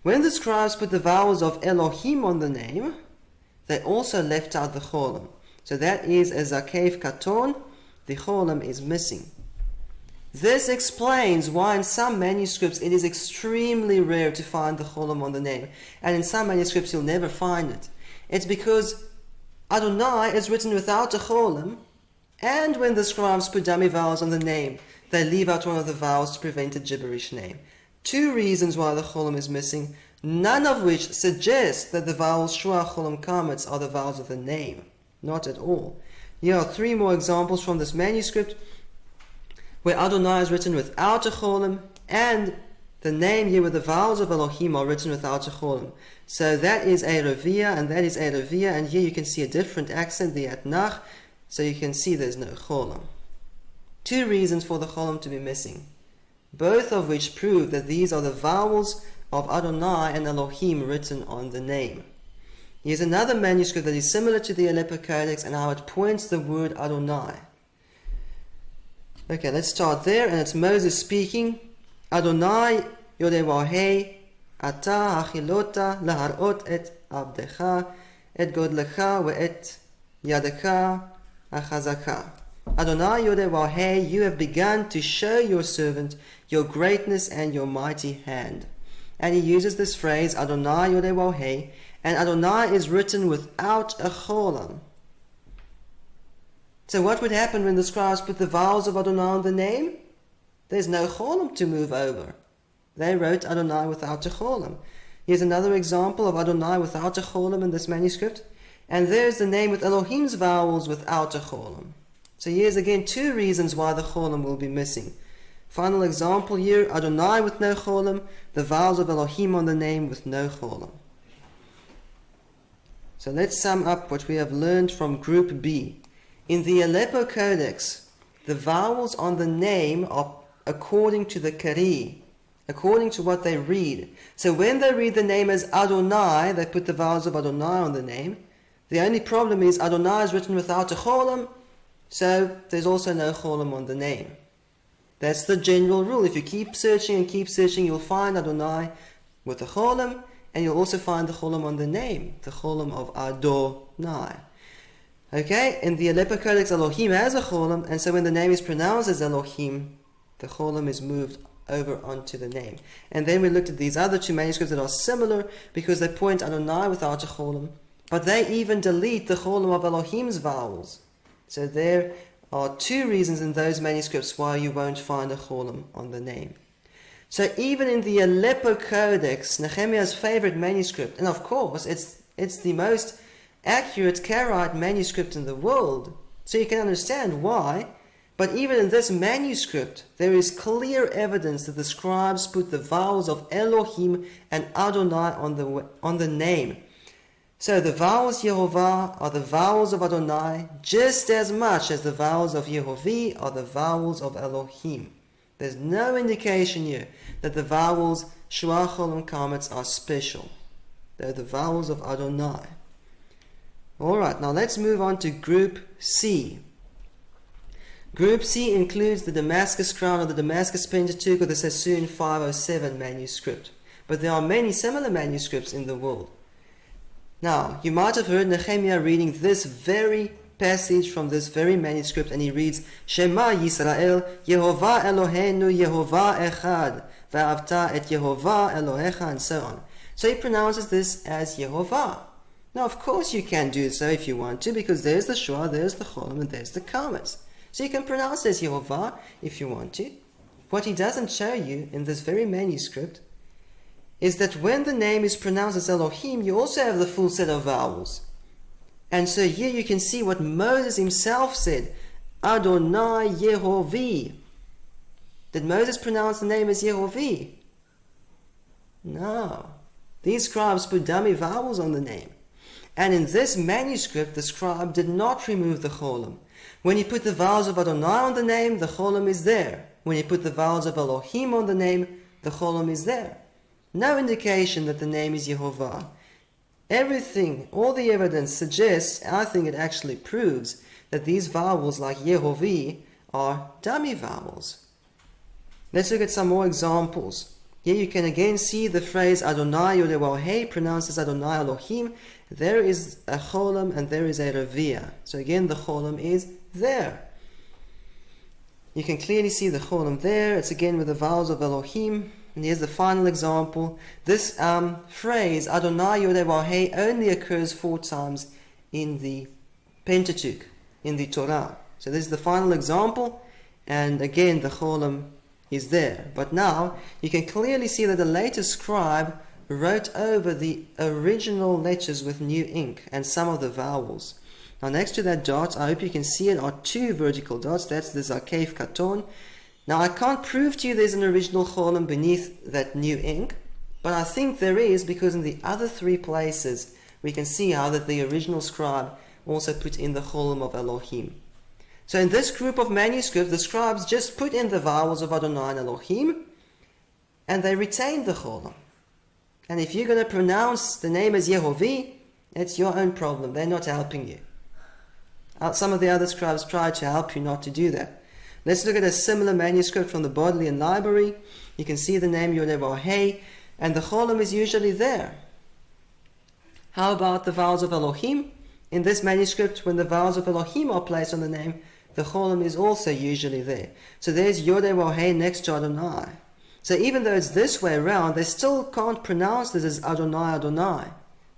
When the scribes put the vowels of Elohim on the name, they also left out the Cholem. So that is a Zakev Katon, the Cholem is missing. This explains why in some manuscripts it is extremely rare to find the Cholem on the name, and in some manuscripts you'll never find it. It's because Adonai is written without a Cholem, and when the scribes put dummy vowels on the name, they leave out one of the vowels to prevent a gibberish name. Two reasons why the Cholem is missing, none of which suggest that the vowels Shua, Cholem, Kametz are the vowels of the name. Not at all. Here are three more examples from this manuscript where Adonai is written without a Cholem and the name here with the vowels of Elohim are written without a Cholem. So that is a Revia and that is a Revia, and here you can see a different accent, the Atnach, so you can see there's no Cholem. Two reasons for the Cholem to be missing, both of which prove that these are the vowels of Adonai and Elohim written on the name. Here's another manuscript that is similar to the Aleppo Codex and how it points the word Adonai. Okay, let's start there, and it's Moses speaking. Adonai Yodewahei Ata Hachilota Laharot et Abdecha et Godlecha ve et Yadecha Achazaka. Adonai Yodewahei, you have begun to show your servant your greatness and your mighty hand. And he uses this phrase, Adonai Yodewahei, and Adonai is written without a Cholem. So what would happen when the scribes put the vowels of Adonai on the name? There's no Cholem to move over. They wrote Adonai without a Cholem. Here's another example of Adonai without a Cholem in this manuscript. And there's the name with Elohim's vowels without a Cholem. So here's again two reasons why the Cholem will be missing. Final example here, Adonai with no Cholem, the vowels of Elohim on the name with no Cholem. So let's sum up what we have learned from Group B. In the Aleppo Codex, the vowels on the name are according to the Kari, according to what they read. So when they read the name as Adonai, they put the vowels of Adonai on the name. The only problem is Adonai is written without a Cholem, so there's also no Cholem on the name. That's the general rule. If you keep searching, you'll find Adonai with a Cholem, and you'll also find the Cholem on the name, the Cholem of Adonai. Okay, in the Aleppo Codex, Elohim has a Cholem, and so when the name is pronounced as Elohim, the Cholem is moved over onto the name. And then we looked at these other two manuscripts that are similar because they point Adonai without a Cholem, but they even delete the Cholem of Elohim's vowels. So there are two reasons in those manuscripts why you won't find a Cholem on the name. So even in the Aleppo Codex, Nehemiah's favorite manuscript, and of course it's the most accurate Karaite manuscript in the world, so you can understand why, but even in this manuscript there is clear evidence that the scribes put the vowels of Elohim and Adonai on the name. So the vowels Yehovah are the vowels of Adonai just as much as the vowels of Yehovah are the vowels of Elohim. There's no indication here that the vowels Shua, Cholem, Kametz are special. They're the vowels of Adonai. Alright, now let's move on to Group C. Group C includes the Damascus Crown or the Damascus Pentateuch or the Sassoon 507 manuscript. But there are many similar manuscripts in the world. Now, you might have heard Nehemiah reading this very passage from this very manuscript, and he reads, Shema Yisrael, Yehovah Eloheinu, Yehovah Echad, Ve'avta et Yehovah Elohecha, and so on. So he pronounces this as Yehovah. Now, of course you can do so if you want to, because there's the Shua, there's the Cholem, and there's the Kametz. So you can pronounce it as Yehovah if you want to. What he doesn't show you in this very manuscript is that when the name is pronounced as Elohim, you also have the full set of vowels. And so here you can see what Moses himself said, Adonai Yehovah. Did Moses pronounce the name as Yehovah? No. These scribes put dummy vowels on the name. And in this manuscript, the scribe did not remove the Cholem. When he put the vowels of Adonai on the name, the Cholem is there. When he put the vowels of Elohim on the name, the Cholem is there. No indication that the name is Yehovah. Everything, all the evidence suggests, I think it actually proves, that these vowels like Yehovah are dummy vowels. Let's look at some more examples. Here you can again see the phrase Adonai Yodewahei, pronounced as Adonai Elohim. There is a Cholem and there is a Revia. So again, the Cholem is there. You can clearly see the Cholem there. It's again with the vowels of Elohim. And here's the final example. This phrase, Adonai Yodewahei, only occurs 4 times in the Pentateuch, in the Torah. So this is the final example. And again, the Cholem is there. But now, you can clearly see that the later scribe wrote over the original letters with new ink and some of the vowels. Now next to that dot, I hope you can see it, are 2 vertical dots. That's the Zakef Katon. Now I can't prove to you there's an original Cholem beneath that new ink, but I think there is, because in the other 3 places we can see how that the original scribe also put in the Cholem of Elohim. So in this group of manuscripts, the scribes just put in the vowels of Adonai and Elohim, and they retained the Cholem. And if you're going to pronounce the name as Yehovah, it's your own problem. They're not helping you. Some of the other scribes tried to help you not to do that. Let's look at a similar manuscript from the Bodleian Library. You can see the name Yodewahei, and the Cholem is usually there. How about the vowels of Elohim? In this manuscript, when the vowels of Elohim are placed on the name, the Cholem is also usually there. So there's Yodewahei next to Adonai. So even though it's this way around, they still can't pronounce this as Adonai Adonai.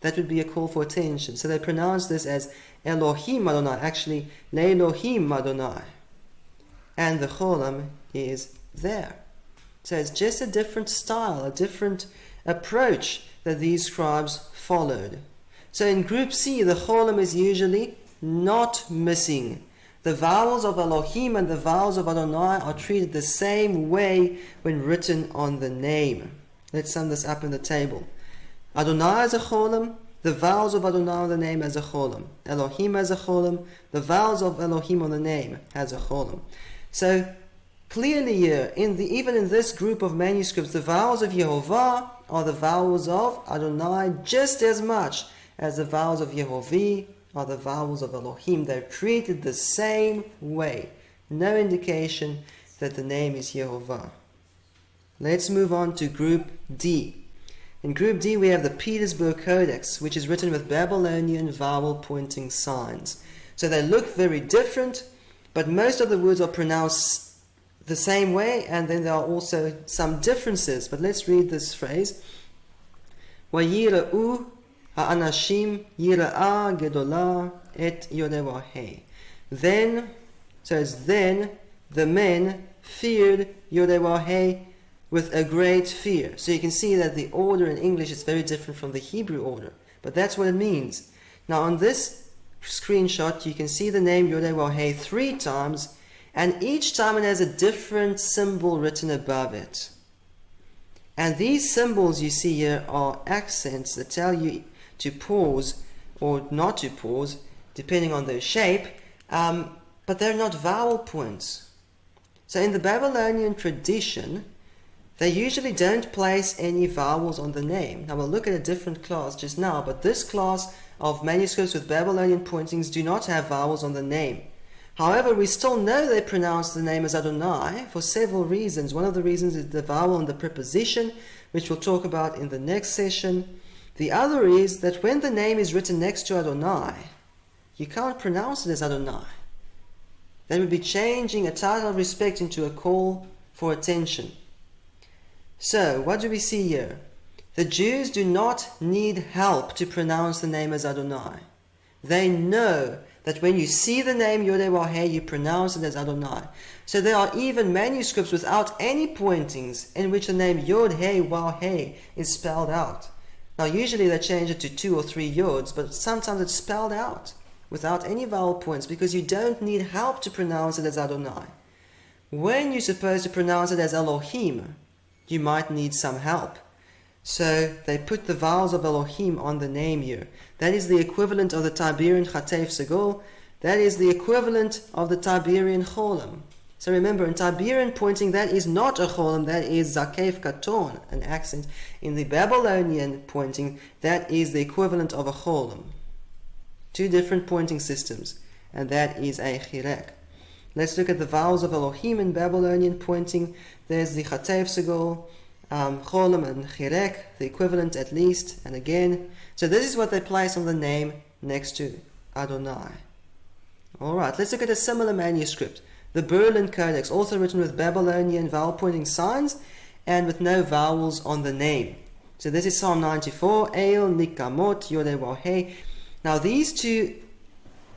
That would be a call for attention. So they pronounce this as Elohim Adonai, actually Le'Elohim Adonai. And the Cholem is there. So it's just a different style, a different approach that these scribes followed. So in group C, the Cholem is usually not missing. The vowels of Elohim and the vowels of Adonai are treated the same way when written on the name. Let's sum this up in the table. Adonai as a Cholem, the vowels of Adonai on the name as a Cholem. Elohim as a Cholem, the vowels of Elohim on the name as a Cholem. So clearly here, even in this group of manuscripts, the vowels of Yehovah are the vowels of Adonai just as much as the vowels of Yehovah are the vowels of Elohim. They're treated the same way. No indication that the name is Yehovah. Let's move on to group D. In group D we have the Petersburg Codex, which is written with Babylonian vowel pointing signs. So they look very different, but most of the words are pronounced the same way, and then there are also some differences. But let's read this phrase. Vayira'u ha'anashim yira'a gedola et Yodewahei. Then, so it's then, the men feared Yodewahei with a great fear. So you can see that the order in English is very different from the Hebrew order. But that's what it means. Now on this screenshot you can see the name Yodewahei 3 times, and each time it has a different symbol written above it. And these symbols you see here are accents that tell you to pause or not to pause, depending on their shape, but they're not vowel points. So in the Babylonian tradition, they usually don't place any vowels on the name. Now we'll look at a different class just now, but this class of manuscripts with Babylonian pointings do not have vowels on the name. However, we still know they pronounce the name as Adonai for several reasons. One of the reasons is the vowel and the preposition, which we'll talk about in the next session. The other is that when the name is written next to Adonai, you can't pronounce it as Adonai. That would be changing a title of respect into a call for attention. So, what do we see here? The Jews do not need help to pronounce the name as Adonai. They know that when you see the name Yodewahei, you pronounce it as Adonai. So there are even manuscripts without any pointings in which the name Yod-Heh-Wah-Heh is spelled out. Now usually they change it to 2 or 3 yods, but sometimes it's spelled out without any vowel points because you don't need help to pronounce it as Adonai. When you're supposed to pronounce it as Elohim, you might need some help. So they put the vowels of Elohim on the name here. That is the equivalent of the Tiberian Chatef Segol. That is the equivalent of the Tiberian Cholem. So remember, in Tiberian pointing, that is not a Cholem, that is Zakef Katon, an accent. In the Babylonian pointing, that is the equivalent of a Cholem. 2 different pointing systems, and that is a Chirek. Let's look at the vowels of Elohim in Babylonian pointing. There's the Chatef Segol, Cholem and Chirek, the equivalent at least, and again. So this is what they place on the name next to Adonai. Alright, let's look at a similar manuscript. The Berlin Codex, also written with Babylonian vowel pointing signs and with no vowels on the name. So this is Psalm 94, El, Nikamot, Yodewaheh. Now these two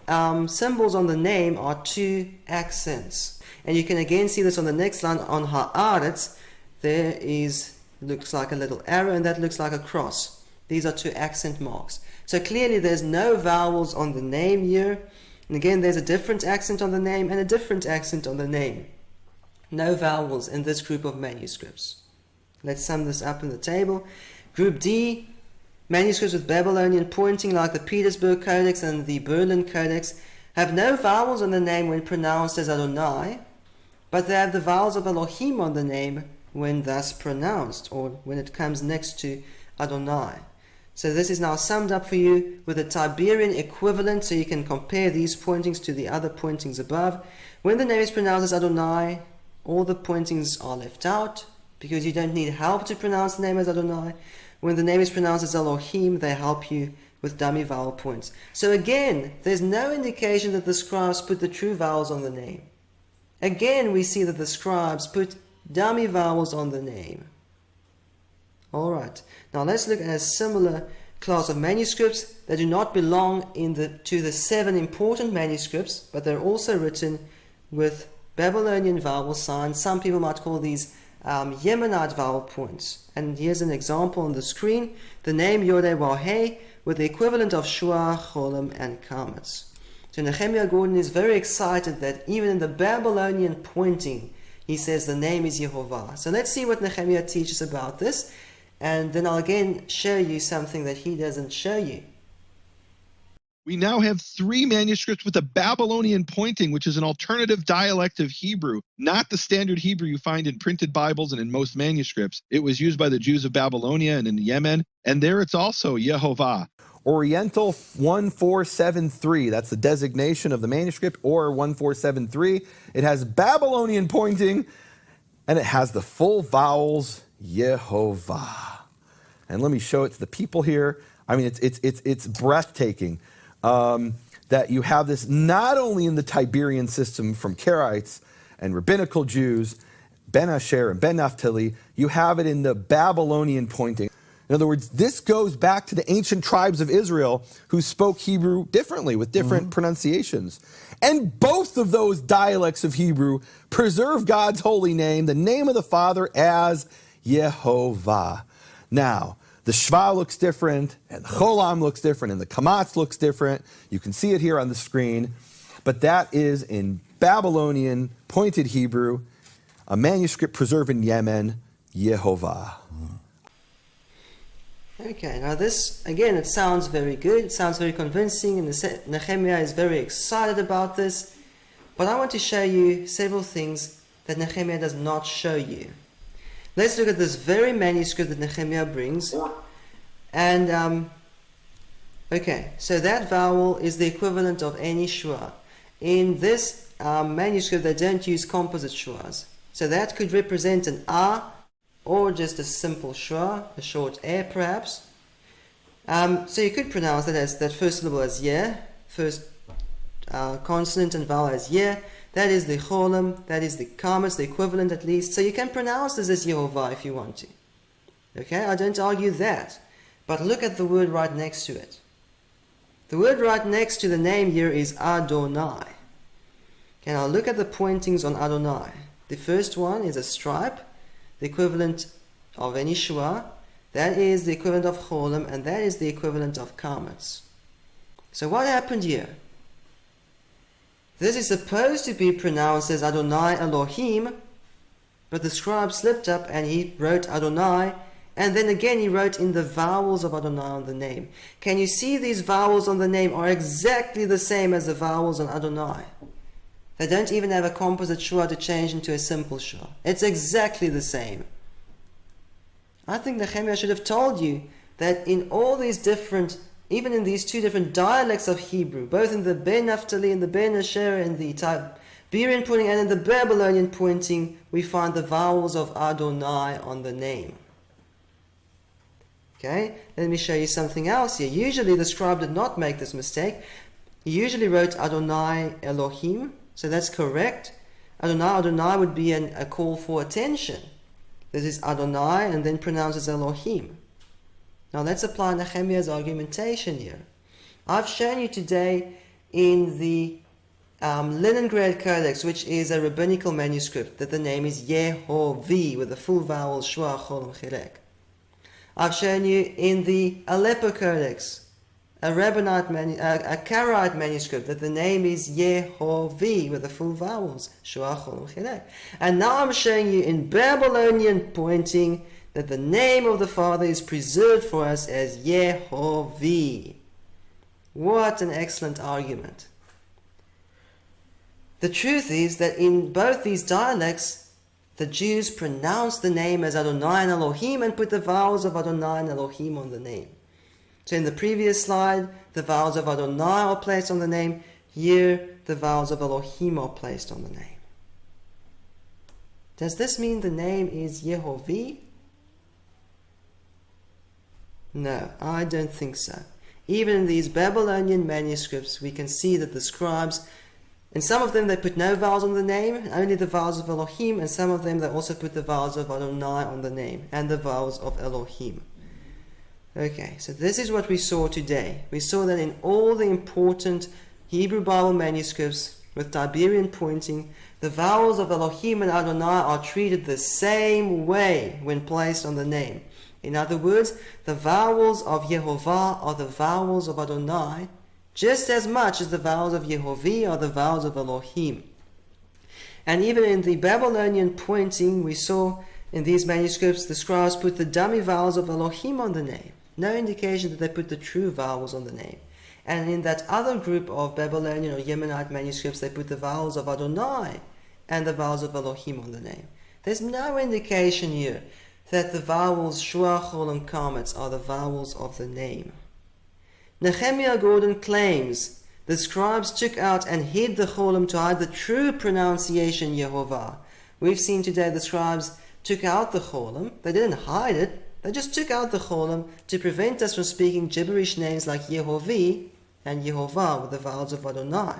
symbols on the name are two accents. And you can again see this on the next line, on Haaretz. There is, looks like a little arrow, and that looks like a cross. These are two accent marks. So clearly there's no vowels on the name here. And again, there's a different accent on the name and a different accent on the name. No vowels in this group of manuscripts. Let's sum this up in the table. Group D, manuscripts with Babylonian pointing like the Petersburg Codex and the Berlin Codex, have no vowels on the name when pronounced as Adonai, but they have the vowels of Elohim on the name when thus pronounced, or when it comes next to Adonai. So this is now summed up for you with a Tiberian equivalent, so you can compare these pointings to the other pointings above. When the name is pronounced as Adonai, all the pointings are left out, because you don't need help to pronounce the name as Adonai. When the name is pronounced as Elohim, they help you with dummy vowel points. So again, there's no indication that the scribes put the true vowels on the name. Again, we see that the scribes put dummy vowels on the name. Alright, now let's look at a similar class of manuscripts that do not belong to the 7 important manuscripts, but they're also written with Babylonian vowel signs. Some people might call these Yemenite vowel points. And here's an example on the screen. The name Yodewaheh with the equivalent of Shua, Cholem, and Kametz. So Nehemiah Gordon is very excited that even in the Babylonian pointing, he says the name is Yehovah. So let's see what Nehemiah teaches about this, and then I'll again show you something that he doesn't show you. We now have 3 manuscripts with a Babylonian pointing, which is an alternative dialect of Hebrew, not the standard Hebrew you find in printed Bibles and in most manuscripts. It was used by the Jews of Babylonia and in Yemen, and there it's also Yehovah. Oriental 1473, that's the designation of the manuscript, or 1473. It has Babylonian pointing, and it has the full vowels Yehovah. And let me show it to the people here. I mean, it's breathtaking that you have this not only in the Tiberian system from Karaites and rabbinical Jews, Ben Asher and Ben Naphtali, you have it in the Babylonian pointing. In other words, this goes back to the ancient tribes of Israel who spoke Hebrew differently with different pronunciations. And both of those dialects of Hebrew preserve God's holy name, the name of the Father, as Yehovah. Now, the Shva looks different, and the Cholem looks different, and the Kamatz looks different. You can see it here on the screen. But that is in Babylonian pointed Hebrew, a manuscript preserved in Yemen, Yehovah. Okay, now this, again, it sounds very good, it sounds very convincing, and Nehemiah is very excited about this. But I want to show you several things that Nehemiah does not show you. Let's look at this very manuscript that Nehemiah brings. And, okay, so that vowel is the equivalent of any shua. In this manuscript, they don't use composite shuas. So that could represent an A, or just a simple shua, a short air perhaps. So you could pronounce that as that first syllable as ye, first consonant and vowel as ye. That is the Cholem, that is the Kametz, the equivalent at least. So you can pronounce this as Yehovah if you want to. Okay, I don't argue that. But look at the word right next to it. The word right next to the name here is Adonai. Okay, now look at the pointings on Adonai. The first one is a stripe, the equivalent of any shua. That is the equivalent of Cholem, and that is the equivalent of Kametz. So what happened here? This is supposed to be pronounced as Adonai Elohim, but the scribe slipped up and he wrote Adonai, and then again he wrote in the vowels of Adonai on the name. Can you see these vowels on the name are exactly the same as the vowels on Adonai? They don't even have a composite shua to change into a simple shua. It's exactly the same. I think Nehemiah should have told you that in all these different, even in these 2 different dialects of Hebrew, both in the Ben Naphtali and the Ben Asher and the Tiberian pointing and in the Babylonian pointing, we find the vowels of Adonai on the name. Okay, let me show you something else here. Usually the scribe did not make this mistake. He usually wrote Adonai Elohim, so that's correct. Adonai would be a call for attention. This is Adonai and then pronounces Elohim. Now let's apply Nehemiah's argumentation here. I've shown you today in the Leningrad Codex, which is a rabbinical manuscript, that the name is Yehovah with the full vowels Shua, Cholem, Chilek. I've shown you in the Aleppo Codex, a Karaite manuscript, that the name is Yehovah with the full vowels Shua, Cholem, Chilek. And now I'm showing you in Babylonian pointing that the name of the Father is preserved for us as Yehovah. What an excellent argument. The truth is that in both these dialects, the Jews pronounced the name as Adonai and Elohim and put the vowels of Adonai and Elohim on the name. So in the previous slide, the vowels of Adonai are placed on the name. Here, the vowels of Elohim are placed on the name. Does this mean the name is Yehovah? No, I don't think so. Even in these Babylonian manuscripts, we can see that the scribes, in some of them they put no vowels on the name, only the vowels of Elohim, and some of them they also put the vowels of Adonai on the name, and the vowels of Elohim. Okay, so this is what we saw today. We saw that in all the important Hebrew Bible manuscripts with Tiberian pointing, the vowels of Elohim and Adonai are treated the same way when placed on the name. In other words, the vowels of Yehovah are the vowels of Adonai, just as much as the vowels of Yehovah are the vowels of Elohim. And even in the Babylonian pointing, we saw in these manuscripts the scribes put the dummy vowels of Elohim on the name. No indication that they put the true vowels on the name. And in that other group of Babylonian or Yemenite manuscripts, they put the vowels of Adonai and the vowels of Elohim on the name. There's no indication here that the vowels Shua, Cholem, Kametz are the vowels of the name. Nehemiah Gordon claims the scribes took out and hid the Cholem to hide the true pronunciation Yehovah. We've seen today the scribes took out the Cholem. They didn't hide it. They just took out the Cholem to prevent us from speaking gibberish names like Yehovah and Yehovah with the vowels of Adonai.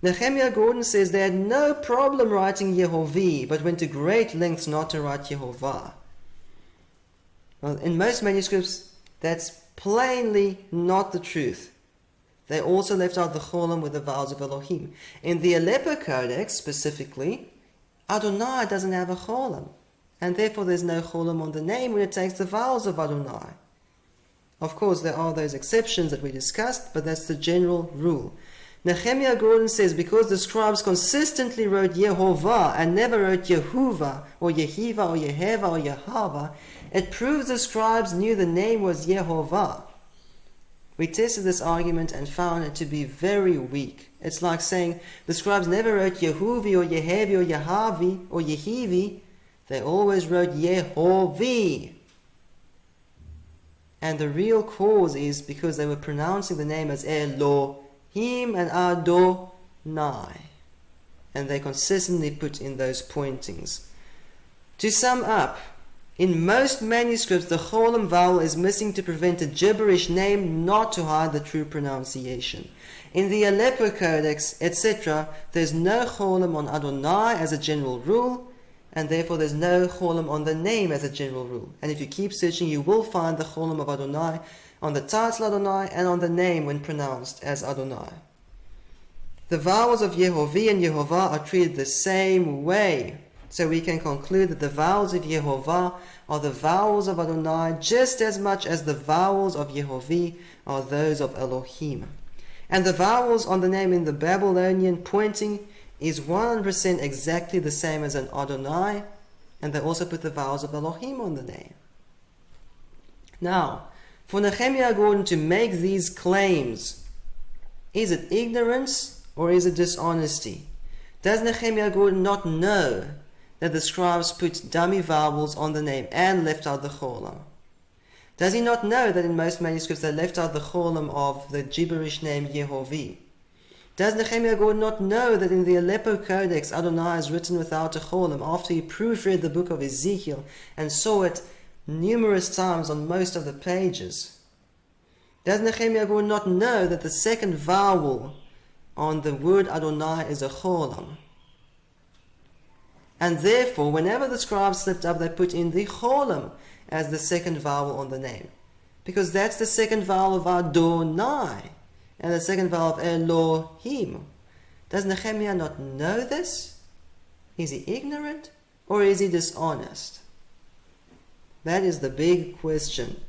Nehemiah Gordon says they had no problem writing Yehovah, but went to great lengths not to write Yehovah. Well, in most manuscripts, that's plainly not the truth. They also left out the Cholem with the vowels of Elohim. In the Aleppo Codex specifically, Adonai doesn't have a Cholem, and therefore there's no Cholem on the name when it takes the vowels of Adonai. Of course, there are those exceptions that we discussed, but that's the general rule. Nehemiah Gordon says because the scribes consistently wrote Yehovah and never wrote Yehovah or Yehiva or Yeheva or Yehovah, it proves the scribes knew the name was Yehovah. We tested this argument and found it to be very weak. It's like saying the scribes never wrote Yehuvi or Yehevi or Yehavi or Yehivi. They always wrote Yehovah. And the real cause is because they were pronouncing the name as Elohim and Adonai. And they consistently put in those pointings. To sum up, in most manuscripts, the Cholem vowel is missing to prevent a gibberish name, not to hide the true pronunciation. In the Aleppo Codex, etc., there's no Cholem on Adonai as a general rule, and therefore there's no Cholem on the name as a general rule. And if you keep searching, you will find the Cholem of Adonai on the title Adonai and on the name when pronounced as Adonai. The vowels of Yehovah and Yehovah are treated the same way. So we can conclude that the vowels of Yehovah are the vowels of Adonai just as much as the vowels of Yehovah are those of Elohim. And the vowels on the name in the Babylonian pointing is 100% exactly the same as an Adonai, and they also put the vowels of Elohim on the name. Now, for Nehemiah Gordon to make these claims, is it ignorance or is it dishonesty? Does Nehemiah Gordon not know that the scribes put dummy vowels on the name and left out the Cholem? Does he not know that in most manuscripts they left out the Cholem of the gibberish name Yehovah? Does Nehemiah Gordon not know that in the Aleppo Codex Adonai is written without a Cholem after he proofread the book of Ezekiel and saw it numerous times on most of the pages. Does Nehemiah not know that the second vowel on the word Adonai is a Cholem? And therefore, whenever the scribes slipped up, they put in the Cholem as the second vowel on the name. Because that's the second vowel of Adonai and the second vowel of Elohim. Does Nehemiah not know this? Is he ignorant or is he dishonest? That is the big question.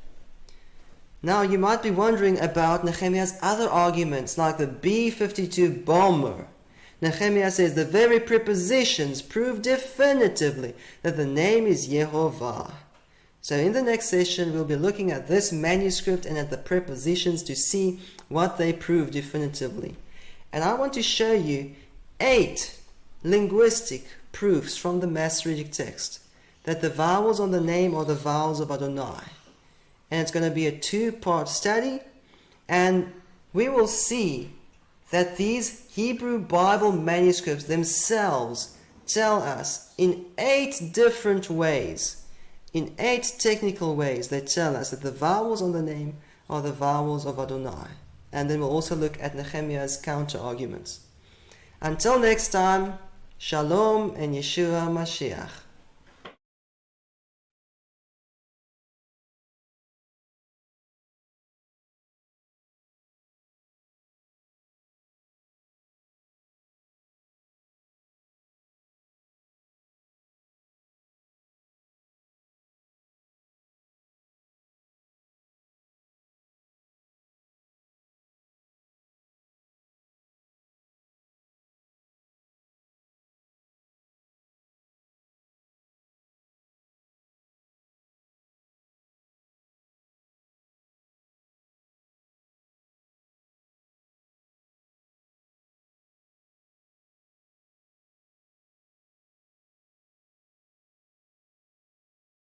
Now you might be wondering about Nehemiah's other arguments, like the B-52 bomber. Nehemiah says the very prepositions prove definitively that the name is Yehovah. So in the next session we'll be looking at this manuscript and at the prepositions to see what they prove definitively. And I want to show you 8 linguistic proofs from the Masoretic text that the vowels on the name are the vowels of Adonai. And it's going to be a 2-part study, and we will see that these Hebrew Bible manuscripts themselves tell us in 8 different ways, in 8 technical ways, they tell us that the vowels on the name are the vowels of Adonai. And then we'll also look at Nehemiah's counter-arguments. Until next time, Shalom and Yeshua Mashiach.